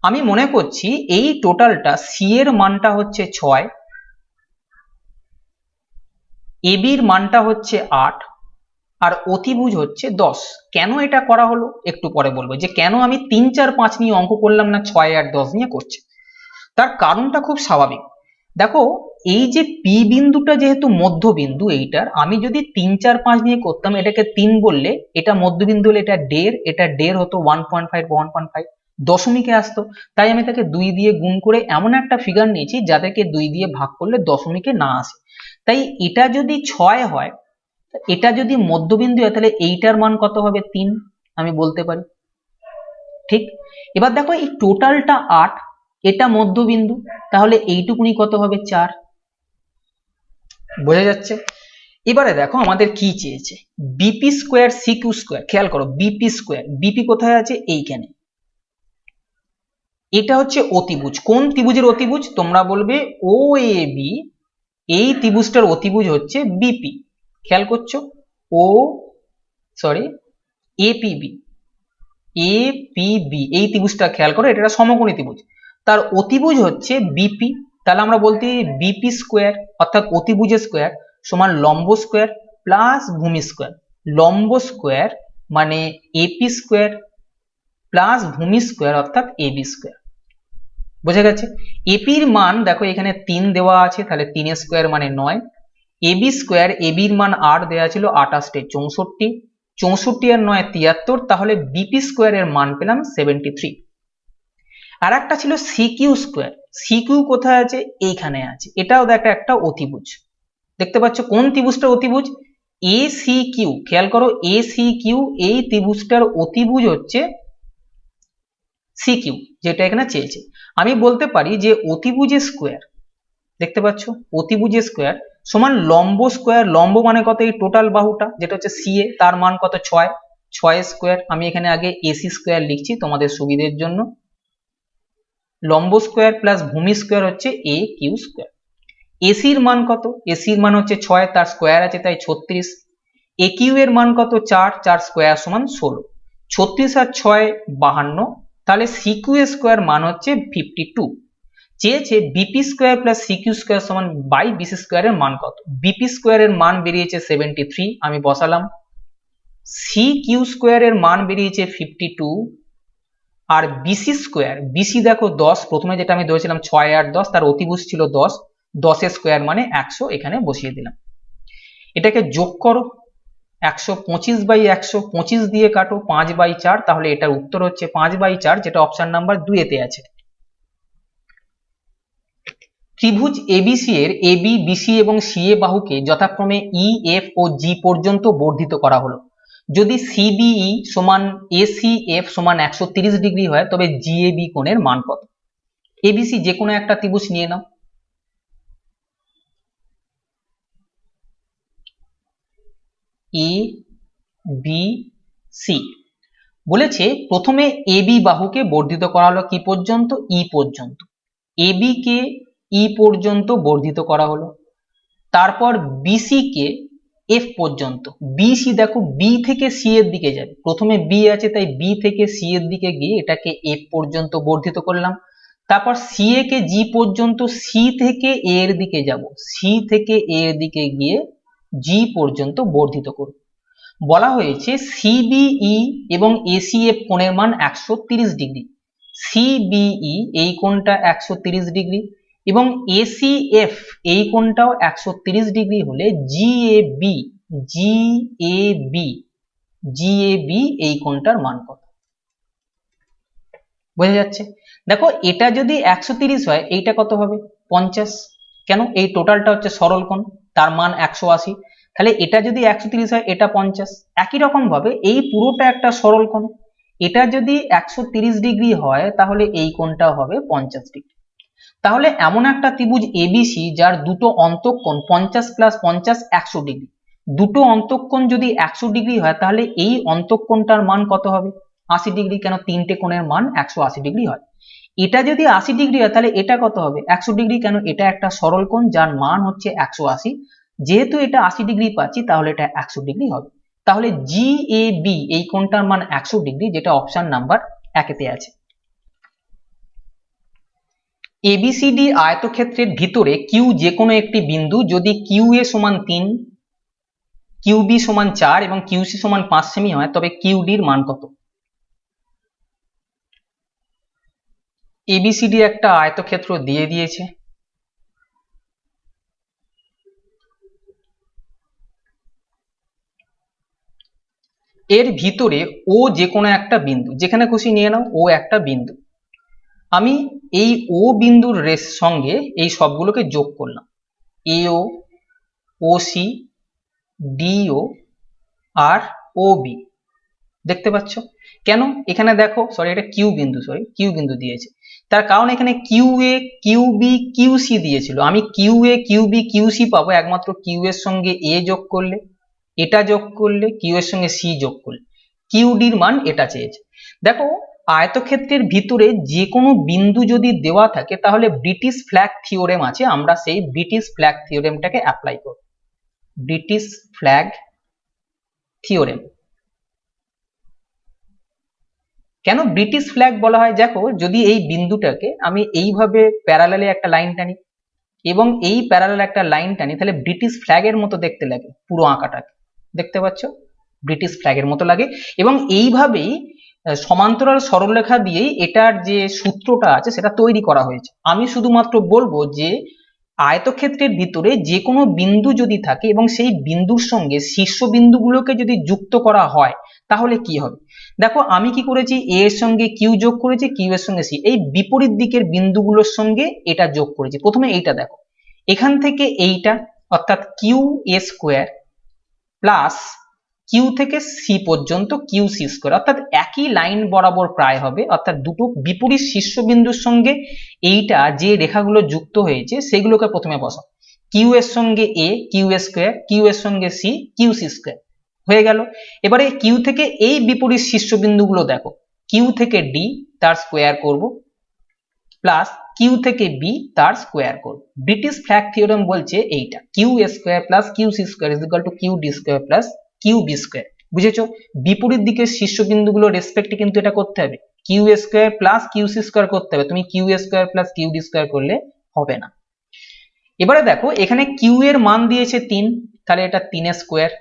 আমি মনে করছি এই টোটালটা সি এর মানটা হচ্ছে 6, এবির মানটা হচ্ছে 8 আর অতিভুজ হচ্ছে 10। কেন এটা করা হলো একটু পরে বলবো, যে কেন আমি 3, 4, 5 নিয়ে অঙ্ক করলাম না 6, 8, 10 নিয়ে করছি। তার কারণটা খুব স্বাভাবিক। দেখো এই যে পি বিন্দুটা যেহেতু মধ্যবিন্দু এইটার, আমি যদি 3, 4, 5 নিয়ে করতাম এটাকে 3 বললে এটা মধ্যবিন্দু হলে এটা 1.5, এটা 1.5 হতো 1.5, 1.5 দশমিকে আসতো। তাই আমি তাকে 2 দিয়ে গুণ করে এমন একটা ফিগার নিয়েছি যাদেরকে 2 দিয়ে ভাগ করলে দশমিকে না আসে। তাই এটা যদি 6 হয়, এটা যদি মধ্যবিন্দু হয়, তাহলে এইটার মান কত হবে? 3 আমি বলতে পারি। ঠিক, এবার দেখো এই টোটালটা 8, এটা মধ্যবিন্দু, তাহলে এইটুকুনি কত হবে? 4। বোঝা যাচ্ছে? এবারে দেখো আমাদের কি চেয়েছে, বিপি স্কোয়ার সিকিউ স্কোয়ার। খেয়াল করো বিপি স্কোয়ার, বিপি কোথায় আছে? এইখানে। এটা হচ্ছে অতিভুজ। কোন ত্রিভুজের অতিভুজ? তোমরা বলবে ও এ বি, এই ত্রিভুজটার অতিভুজ হচ্ছে বিপি। খেয়াল করছো? ও সরি এপিবি, এপিবি এই ত্রিভুজটা খেয়াল করো, এটা একটা সমকোণী ত্রিভুজ, তার অতিভুজ হচ্ছে বিপি। তাহলে আমরা বলতে বিপি স্কোয়ার অর্থাৎ অতিভুজের স্কোয়ার সমান লম্ব স্কোয়ার প্লাস ভূমি স্কোয়ার। লম্ব স্কোয়ার মানে এপি স্কোয়ার প্লাস ভূমি স্কোয়ার অর্থাৎ এবি স্কোয়ার। বোঝা গেছে? এপির মান দেখো এখানে 3 দেওয়া আছে, তাহলে 3 স্কোয়ার মানে 9। এবি স্কোয়ার, এবির মান 8 দেওয়া ছিল, 28 64, 64 আর 9 73, তাহলে বিপি স্কোয়ার এর মান পেলাম 73। আর একটা ছিল সিকিউ স্কোয়ার, সিকিউ কোথায় আছে? এইখানে আছে, এটাও দেখো একটা অতিভুজ। দেখতে পাচ্ছ কোন ত্রিভুজটা অতিভুজ? A C Q. খেয়াল করো এ সি কিউ, এই ত্রিভুজটার অতিভুজ হচ্ছে সিকিউ, যেটা এখানে চেয়েছে। আমি বলতে পারি যে অতিভুজের স্কোয়ার, দেখতে পাচ্ছ অতিভুজের স্কোয়ার সমান লম্ব স্কোয়ার, লম্ব মানে কত, এই টোটাল বাহুটা যেটা হচ্ছে সিএ, তার মান কত 6, 6 স্কোয়ার, আমি এখানে আগে এসি স্কোয়ার লিখছি তোমাদের সুবিধের জন্য, লম্ব স্কোয়ার প্লাস ভূমি স্কোয়ার হচ্ছে এ কিউ স্কোয়ার। এসির মান কত, এসির মান হচ্ছে 6, তার স্কোয়ার আছে তাই 36, এ কিউ এর মান কত 4, 4 স্কোয়ার সমান 16, 36 আর 6 52, তাহলে সিকিউ স্কোয়ার মান হচ্ছে 52। চেয়েছে BP square plus CQ square সমান বাই বিসি স্কোয়ারের মান কত, বিপি স্কোয়ারের মান বেরিয়েছে 73, আমি বসালাম, সি কিউ স্কোয়ারের মান বেরিয়েছে 52, আর বিসি স্কোয়ার, বিসি দেখো 10, প্রথমে যেটা আমি ধরেছিলাম 6 আর 10, তার অতিভুজ ছিল 10, 10 এর স্কোয়ার মানে 100, এখানে বসিয়ে দিলাম। এটাকে যোগ করো, 125/100, 25 দিয়ে কাটো, 5/4, তাহলে এটার উত্তর হচ্ছে 5/4, যেটা অপশন নাম্বার 2 এতে আছে। ত্রিভুজ এবিসি এর এবি, বিসি এবং সিএ বাহুকে যথাক্রমে ই, এফ ও জি পর্যন্ত বর্ধিত করা হলো। যদি সিবিই সমান এসিএফ সমান 130 ডিগ্রি হয় তবে জিএবি কোণের মান কত? এবিসি যে কোনো একটা ত্রিভুজ নিয়ে নাও, এ বি সি, বলেছে প্রথমে এবি বাহুকে বর্ধিত করা হলো কি পর্যন্ত, ই পর্যন্ত, এবি কে ই পর্যন্ত বর্ধিত করা হলো, তারপর বিসি কে এফ পর্যন্ত, বিসি দেখো বি থেকে সি এর দিকে যাবে, প্রথমে বি আছে তাই বি থেকে সি এর দিকে গিয়ে এটাকে এফ পর্যন্ত বর্ধিত করলাম, তারপর সি এ কে জি পর্যন্ত, সি থেকে এ এর দিকে যাব, সি থেকে এ এর দিকে গিয়ে জি পর্যন্ত বর্ধিত করব। বলা হয়েছে সিবিই এবং এসিএফ কোণের মান 130 ডিগ্রি, সিবিই এই কোণটা 130 ডিগ্রি এবং এসিএফ এই কোণটাও 130 ডিগ্রি হলে জিএবি, জিএবি এই কোণটার মান কত? বোঝা যাচ্ছে? দেখো এটা যদি 130 হয় এইটা কত হবে 50, কেন, এই টোটালটা হচ্ছে সরল কোণ, তার মান 180, তাহলে এটা যদি 130 হয় এটা 50, একই রকম ভাবে এই পুরোটা একটা সরল কোণ, এটা যদি 130 ডিগ্রি হয় তাহলে এই কোণটাও হবে 50 ডিগ্রি। তাহলে এমন একটা ত্রিভুজ এবিসি যার দুটো অন্তঃকোণ 50 প্লাস 50 100 ডিগ্রি, দুটো অন্তঃকোণ যদি 100 ডিগ্রি হয় তাহলে এই অন্তঃকোণটার মান কত হবে 80 ডিগ্রি, কেন তিনটে কোণের মান 180 ডিগ্রি হয়। এটা যদি 80 ডিগ্রি হয় তাহলে এটা কত হবে 100 ডিগ্রি, কেন এটা একটা সরল কোণ যার মান হচ্ছে 180, যেহেতু এটা 80 ডিগ্রি পাচ্ছি তাহলে এটা 100 ডিগ্রি হবে। তাহলে জিএবি এই কোণটার মান 100 ডিগ্রি, যেটা অপশন নাম্বার 1 তে আছে। এবিসিডি আয়তক্ষেত্রের ভিতরে কিউ যে কোনো একটি বিন্দু যদি কিউ এ সমান 3, কিউ বি সমান 4 এবং কিউ সি সমান 5 সেমি হয় তবে কিউ ডির মান কত? এবিসিডি একটা আয়তক্ষেত্র দিয়ে দিয়েছে, এর ভিতরে ও যে কোনো একটা বিন্দু, যেখানে খুশি নিয়ে নাও, ও একটা বিন্দু, আমি এই ও বিন্দুর রেস সঙ্গে এই সবগুলোকে যোগ করলাম, এও, ওসি, ডিও আর ও বি, দেখতে পাচ্ছ? কেন এখানে দেখো, সরি এটা কিউ বিন্দু, সরি কিউ বিন্দু দিয়েছে, তার কারণ এখানে কিউ এ, কিউ বি, কিউ সি দিয়েছিল, আমি কিউ এ, কিউ বি, কিউ সি পাবো একমাত্র কিউ এর সঙ্গে এ যোগ করলে, এটা যোগ করলে, কিউ এর সঙ্গে সি যোগ করলে, কিউ ডির মান এটা চেয়েছে। দেখো আয়তক্ষেত্রের ভিতরে যে কোনো বিন্দু যদি দেওয়া থাকে তাহলে ব্রিটিশ ফ্ল্যাগ থিওরেম আছে, আমরা সেই ব্রিটিশ ফ্ল্যাগ থিওরেমটাকে অ্যাপ্লাই করব, ব্রিটিশ ফ্ল্যাগ থিওরেম। কেন ব্রিটিশ ফ্ল্যাগ বলা হয়, দেখো যদি এই বিন্দুটাকে আমি এইভাবে প্যারালালে একটা লাইন টানি এবং এই প্যারালাল একটা লাইন টানি তাহলে ব্রিটিশ ফ্ল্যাগের মতো দেখতে লাগে, পুরো আঁকাটাকে দেখতে পাচ্ছ ব্রিটিশ ফ্ল্যাগের মতো লাগে, এবং এইভাবেই সমান্তরাল সরলরেখা দিয়েই এটার যে সূত্রটা আছে সেটা তৈরি করা হয়েছে। আমি শুধুমাত্র বলবো যে আয়তক্ষেত্রের ভিতরে যে কোনো বিন্দু যদি থাকে এবং সেই বিন্দুর সঙ্গে শীর্ষবিন্দুগুলোকে যদি যুক্ত করা হয় তাহলে কি হবে। দেখো আমি কি করেছি, এ এর সঙ্গে কিউ যোগ করেছি, কিউ এর সঙ্গে সি, এই বিপরীত দিকের বিন্দুগুলোর সঙ্গে এটা যোগ করেছি। প্রথমে এইটা দেখো, এখান থেকে এইটা অর্থাৎ Q A square plus Q থেকে সি পর্যন্ত কিউ সি স্কোয়ার, অর্থাৎ একই লাইন বরাবর প্রায় হবে, অর্থাৎ দুটো বিপরীত শীর্ষবিন্দুর সঙ্গে এইটা যে রেখাগুলো যুক্ত হয়েছে সেগুলোকে প্রথমে বসাও, কিউ এর সঙ্গে এ কিউ এ স্কোয়ার, কিউ এর সঙ্গে সি কিউ সি স্কোয়ার হয়ে গেল। এবারে কিউ থেকে এই বিপরীত শীর্ষবিন্দুগুলো দেখো, কিউ থেকে ডি তার স্কোয়ার করব প্লাস কিউ থেকে বি তার স্কোয়ার করব। ব্রিটিশ ফ্ল্যাগ থিওরেম বলছে এইটা, Q A square plus Q C square is equal to Q D square plus Q B square. বুঝেছো? বিপরীত দিকের শীর্ষবিন্দুগুলো রেসপেক্টে কিন্তু এটা করতে হবে, Q A square plus Q C square করতে হবে, তুমি Q A square plus Q D square করলে হবে না। এবারে দেখো এখানে কিউ এর মান দিয়েছে 3, তাহলে এটা 3 এর স্কোয়ার,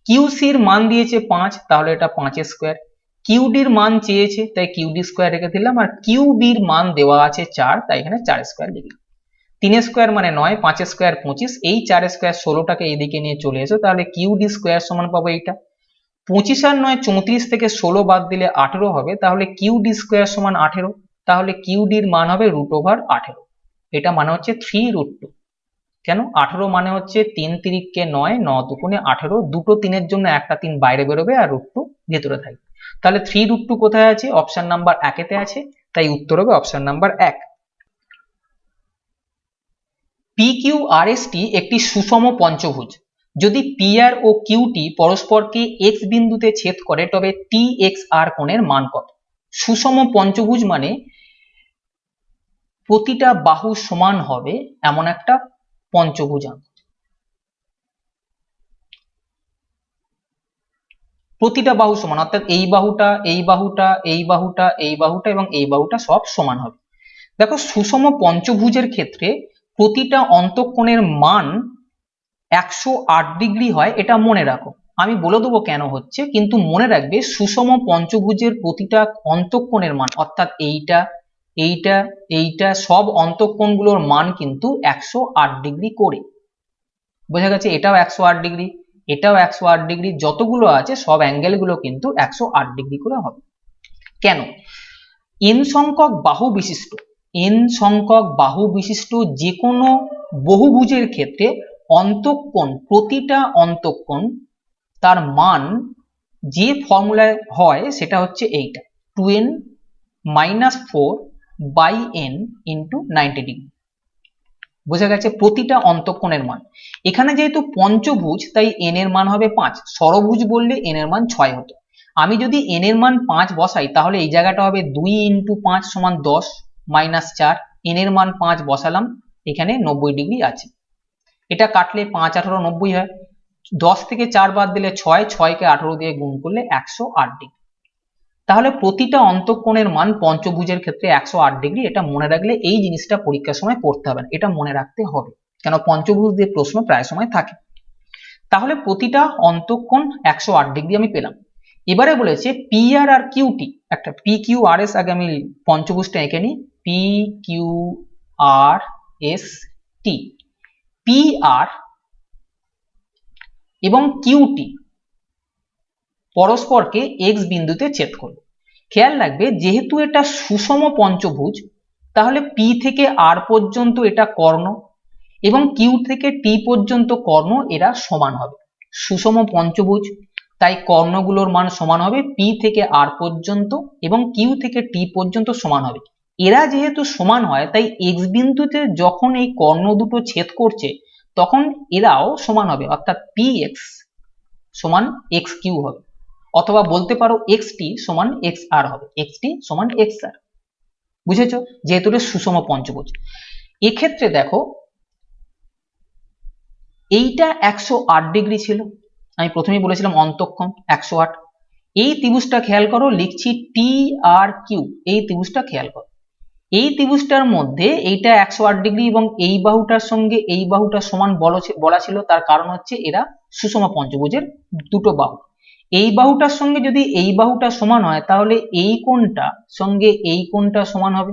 কিউ সির মান দিয়েছে 5, তাহলে এটা 5 এর স্কোয়ার, কিউ ডির মান চেয়েছে তাই কিউ ডি স্কোয়ার রেখে দিলাম, আর কিউ বির মান দেওয়া আছে 4, তাই এখানে 4 স্কোয়ার লিখলাম। 3 স্কোয়ার মানে 9, 5 স্কোয়ার 25, এই 4 স্কোয়ার 16টাকে এইদিকে নিয়ে চলে এসো, তাহলে কিউ ডি স্কোয়ার সমান পাবো এইটা। 25 আর 9 34 থেকে 16 বাদ দিলে 18 হবে, তাহলে কিউ ডি স্কোয়ার সমান 18, তাহলে কিউ ডির মান হবে √18, এটা মানে হচ্ছে 3√2। কেন? 18 মানে হচ্ছে 3 তিরিককে 9, 9 দুগুণে 18, দুটো 3 এর জন্য একটা 3 বাইরে বেরোবে আর √2 ভেতরে থাকবে, তাহলে 3√2 কোথায় আছে? অপশন নাম্বার 1 এতে আছে, তাই উত্তর হবে অপশন নাম্বার 1। PQRST একটি সুষম পঞ্চভুজ। যদি PR ও QT পরস্পরকে x বিন্দুতে ছেদ করে তবে TXR কোণের মান কত? সুষম পঞ্চভুজ মানে প্রতিটা বাহু সমান হবে এমন একটা পঞ্চভুজাঙ্ক। প্রতিটা বাহু সমান অর্থাৎ এই বাহুটা এই বাহুটা এই বাহুটা এই বাহুটা এবং এই বাহুটা সব সমান হবে। দেখো সুষম পঞ্চভুজের ক্ষেত্রে প্রতিটা অন্তঃকোণের মান 108 ডিগ্রি হয়, এটা মনে রাখো, আমি বলে দেবো কেন হচ্ছে, কিন্তু মনে রাখবে সুষম পঞ্চভুজের প্রতিটা অন্তঃকোণের মান অর্থাৎ এইটা এইটা এইটা সব অন্তঃকোণগুলোর মান কিন্তু 108 ডিগ্রি করে। বোঝা গেছে? এটাও 108 ডিগ্রি, এটাও 108 ডিগ্রি, যতগুলো আছে সব অ্যাঙ্গেল গুলো কিন্তু 108 ডিগ্রি করে হবে। কেন? n সংখ্যক বাহু বিশিষ্ট যে কোনো বহুভুজের ক্ষেত্রে অন্তঃকোণ, প্রতিটা অন্তঃকোণ তার মান যে ফর্মুলায় হয় সেটা হচ্ছে এইটা, 2n - 4/n × 90 ডিগ্রি। বোঝা গেছে? প্রতিটা অন্তঃকোণের মান। এখানে যেহেতু পঞ্চভুজ তাই n এর মান হবে 5, ষড়ভুজ বললে n এর মান 6 হতো। আমি যদি n এর মান 5 বসাই তাহলে এই জায়গাটা হবে 2 × 5 = 10 - 4, n এর মান 5 বসালাম, এখানে 90 ডিগ্রি আছে, এটা কাটলে 5 18 90 হয়, 10 থেকে 4 বাদ দিলে 6, 6 কে 18 দিয়ে গুণ করলে 108 ডিগ্রি। তাহলে প্রতিটা অন্তঃকোণের মান পঞ্চভুজের ক্ষেত্রে 108 ডিগ্রি, এটা মনে রাখলে এই জিনিসটা পরীক্ষার সময় পড়তে হবে না, এটা মনে রাখতে হবে, কেন পঞ্চভুজ দিয়ে প্রশ্ন প্রায় সময় থাকে। তাহলে প্রতিটা অন্তঃকোণ 108 ডিগ্রি আমি পেলাম। এবারে বলেছে PR আর QT, একটা PQRS, আগে আমি পঞ্চভুজটা এঁকে নিই, PQRST, PR এবং QT পরস্পরকে x বিন্দুতে ছেদ করবে। খেয়াল রাখবে যেহেতু এটা সুষম পঞ্চভুজ তাহলে P থেকে R পর্যন্ত এটা কর্ণ এবং Q থেকে T পর্যন্ত কর্ণ, এরা সমান হবে। সুষম পঞ্চভুজ তাই কর্ণগুলোর মান সমান হবে, P থেকে R পর্যন্ত এবং Q থেকে T পর্যন্ত সমান হবে। এরা যেহেতু সমান হয় তাই x বিন্দুতে যখন এই কর্ণ দুটো ছেদ করছে তখন এরাও সমান হবে, অর্থাৎ PX সমান XQ হবে, অথবা বলতে পারো xt সমান xr হবে, xt সমান xr। বুঝেছো? যেহেতু এটা সুষম পঞ্চভুজ। এক্ষেত্রে দেখো এইটা 108 ডিগ্রি ছিল, আমি প্রথমেই বলেছিলাম অন্তঃকোণ 108। এই ত্রিভুজটা খেয়াল করো, লিখছি TRQ, এই ত্রিভুজটা খেয়াল করো, এই ত্রিভুজটার মধ্যে এইটা 108 ডিগ্রি এবং এই বাহুটার সঙ্গে এই বাহুটা সমান বলা ছিল, তার কারণ হচ্ছে এরা সুষম পঞ্চভুজের দুটো বাহু। এই বাহুটার সঙ্গে যদি এই বাহুটা সমান হয় তাহলে এই কোণটা সঙ্গে এই কোণটা সমান হবে।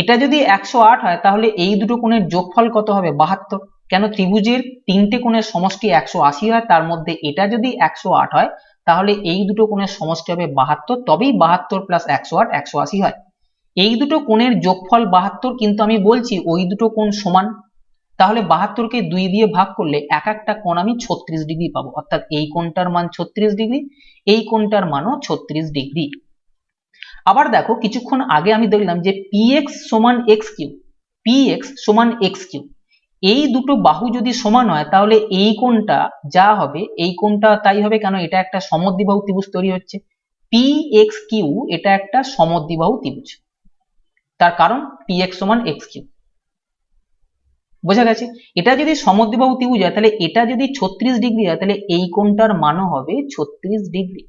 এটা যদি 108 হয় তাহলে এই দুটো কোণের যোগফল কত হবে? 72। কেন? ত্রিভুজের তিনটে কোণের সমষ্টি 180 হয়, তার মধ্যে এটা যদি 108 হয় তাহলে এই দুটো কোণের সমষ্টি হবে 72, তবেই 72 + 108 180 হয়। এই দুটো কোণের যোগফল 72, কিন্তু আমি বলছি ওই দুটো কোণ সমান, তাহলে 72কে 2 দিয়ে ভাগ করলে এক একটা কোণ আমি 36 ডিগ্রি পাবো, অর্থাৎ এই কোণটার মান 36 ডিগ্রি, এই কোণটার মানও 36 ডিগ্রি। আবার দেখো কিছুক্ষণ আগে আমি দেখলাম যে PX = XQ, PX = XQ, এই দুটো বাহু যদি সমান হয় তাহলে এই কোণটা যা হবে এই কোণটা তাই হবে, কেন এটা একটা সমদ্বিবাহু ত্রিভুজ তৈরি হচ্ছে। পি এক্স কিউ এটা একটা সমদ্বিবাহু ত্রিভুজ, তার কারণ পি এক্স সমান এক্স কিউ। বোঝা গেছে? এটা যদি সমদ্বিবাহু ত্রিভুজ হয় তাহলে এটা যদি 36 ডিগ্রি হয় তাহলে এই কোণটার মানও হবে 36 ডিগ্রি।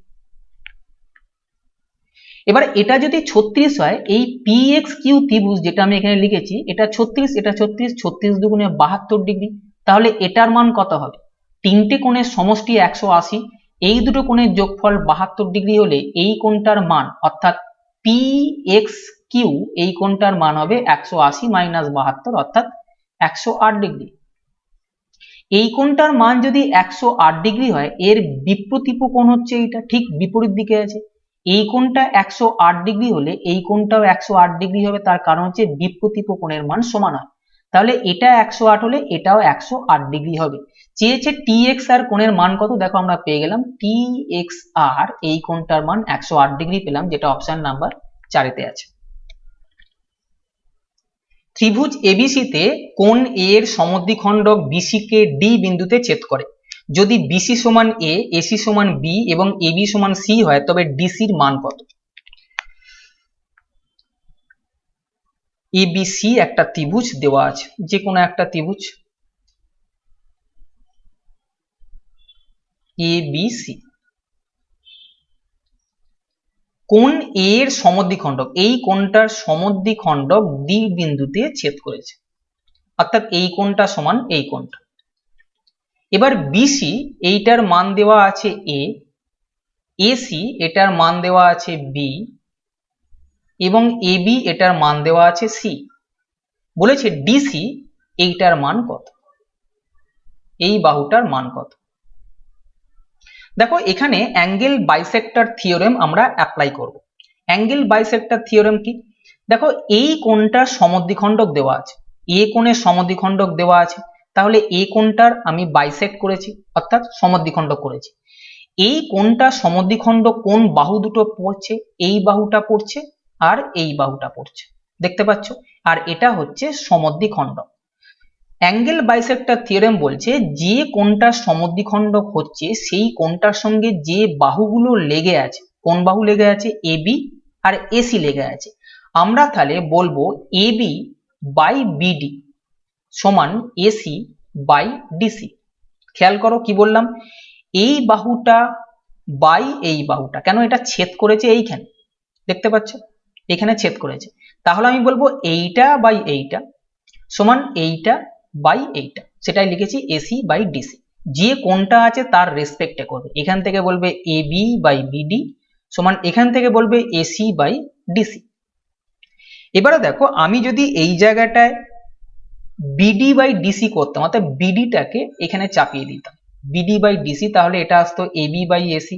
এবার এটা যদি 36 হয়, এই পি এক্স কিউ ত্রিভুজ যেটা আমি এখানে লিখেছি এটা 36, এটা 36, 36 দুগুণে 72 ডিগ্রি, তাহলে এটার মান কত হবে? তিনটে কোণের সমষ্টি 180, এই দুটো কোণের যোগফল 72 ডিগ্রি হলে এই কোণটার মান অর্থাৎ পি এক্স কিউ এই কোণটার মান হবে 180 মাইনাস 72 অর্থাৎ 108 ডিগ্রি। এই কোণটার মান যদি 108 ডিগ্রি হয়, এর বিপ্রতীপ কোণ হচ্ছে এইটা, ঠিক বিপরীত দিকে আছে। এই কোণটা 108 ডিগ্রি হলে এই কোণটাও 108 ডিগ্রি হবে, তার কারণ হচ্ছে বিপ্রতীপ কোণের মান সমান হয়। তাহলে এটা 108 হলে এটাও 108 ডিগ্রি হবে। চেয়েছে টি এক্স আর কোণের মান কত, দেখো আমরা পেয়ে গেলাম টি এক্স আর এই কোণটার মান 108 ডিগ্রি পেলাম, যেটা অপশন নাম্বার 4 তে আছে। ত্রিভুজ এবিসি তে কোণ এ এর সমদ্বিখণ্ডক বিসি কে ডি বিন্দুতে ছেদ করে। যদি বিসি সমান এ, এসি সমান বি এবং এবি সমান সি হয় তবে ডিসির মান কত? এবিসি একটা ত্রিভুজ দেওয়া আছে, যে কোনো একটা ত্রিভুজ এবিসি। কোণ এ এর সমদ্বিখণ্ডক, এই কোণটার সমদ্বিখণ্ডক ডি বিন্দুতে ছেদ করেছে, অর্থাৎ এই কোণটা সমান এই কোণটা। এবার বিসি এইটার মান দেওয়া আছে এ, এসি এটার মান দেওয়া আছে বি এবং এবি এটার মান দেওয়া আছে সি। বলেছে ডিসি এইটার মান কত, এই বাহুটার মান কত। দেখো এখানে অ্যাঙ্গেল বাইসেক্টর থিওরেম আমরা অ্যাপ্লাই করব। অ্যাঙ্গেল বাইসেক্টর থিওরেম কি? দেখো এই কোণটার সমদ্বিখণ্ডক দেওয়া আছে, এ কোণের সমদ্বিখণ্ডক দেওয়া আছে, তাহলে এই কোণটার আমি বাইসেক্ট করেছি অর্থাৎ সমদ্বিখণ্ডক করেছি। এই কোণটা সমদ্বিখণ্ডক কোন বাহু দুটো পড়ছে? এই বাহুটা পড়ছে আর এই বাহুটা পড়ছে, দেখতে পাচ্ছ? আর এটা হচ্ছে সমদ্বিখণ্ডক। অ্যাঙ্গেল বাইসেক্টর থিওরেম বলছে যে কোণটা সমদ্বিখণ্ডক হচ্ছে সেই কোণটার সঙ্গে যে বাহুগুলো লেগে আছে, কোন বাহু লেগে আছে? এবি আর এসি লেগে আছে। আমরা তাহলে বলবো এবি বাই বিডি সমান এসি বাই ডিসি। খেয়াল করো কি বললাম, এই বাহুটা বাই এই বাহুটা, কেন এটা ছেদ করেছে এইখানে, দেখতে পাচ্ছ এখানে ছেদ করেছে, তাহলে আমি বলবো এইটা বাই এইটা সমান এইটা বাই এইটা, সেটাই লিখেছি এসি বাই ডিসি। যে কোণটা আছে তার রেসপেক্টে করবে, এখান থেকে বলবে এবি বাই বিডি সমান এখান থেকে বলবে এসি বাই ডিসি। এবারে দেখো আমি যদি এই জায়গাটায় বিডি বাই ডিসি করতাম অর্থাৎ বিডিটাকে এখানে চাপিয়ে দিতাম, বিডি বাই ডিসি, তাহলে এটা আসতো এবি বাই এসি।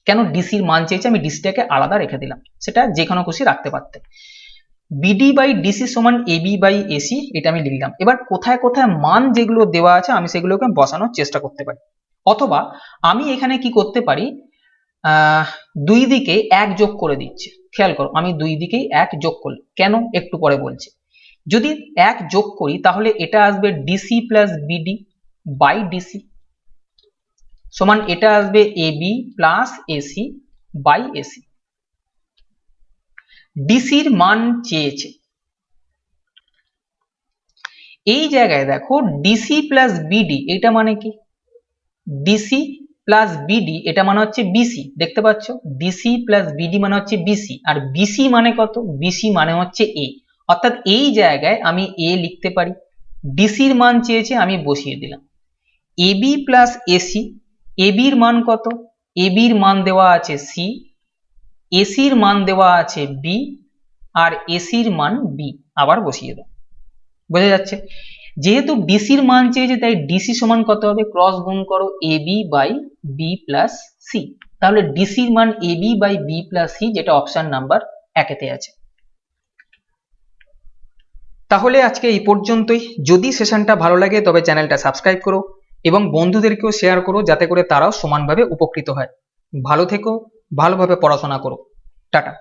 কেন? ডিসির মান চেয়েছে, আমি ডিসিটাকে আলাদা রেখে দিলাম, সেটা যে কোনো খুশি রাখতে পারতে। বিডি বাই ডিসি সমান এবি বাই এসি, এটা আমি লিখলাম। এবার কোথায় কোথায় মান যেগুলো দেওয়া আছে আমি সেগুলোকে বসানোর চেষ্টা করতে পারি, অথবা আমি এখানে কি করতে পারি, দুই দিকে এক যোগ করে দিচ্ছি। খেয়াল করো আমি দুই দিকেই এক যোগ করলাম, কেন একটু পরে বলছি। যদি এক যোগ করি তাহলে এটা আসবে DC plus BD by DC সমান এটা আসবে AB plus AC by AC. ডিসির মান চেয়েছে, এই জায়গায় দেখো ডিসি প্লাস বিডি এটা মানে কি? ডিসি প্লাস বিডি এটা মানে হচ্ছে বিসি, দেখতে পাচ্ছ ডিসি প্লাস বিডি মানে হচ্ছে বিসি, আর বিসি মানে কত? বিসি মানে হচ্ছে এ, অর্থাৎ এই জায়গায় আমি এ লিখতে পারি। ডিসির মান চেয়েছে আমি বসিয়ে দিলাম। এবি প্লাস এসি, এবির মান কত? এবির মান দেওয়া আছে সি, এসির মান দেওয়া আছে বি আর এসির মান বি, আবার বসিয়ে দাও। বোঝা যাচ্ছে? যেহেতু ডিসির মান চেয়েছে তাই ডিসি সমান কত হবে? ক্রস গুণ করো AB by B plus C, তাহলে ডিসির মান AB by B plus C, যেটা অপশন নাম্বার 1 তে আছে। তাহলে আজকে এই পর্যন্তই। যদি সেশনটা ভালো লাগে তবে চ্যানেলটা সাবস্ক্রাইব করো এবং বন্ধুদেরকেও শেয়ার করো যাতে করে তারাও সমানভাবে উপকৃত হয়। ভালো থেকো, ভালোভাবে পড়াশোনা করো। টাটা।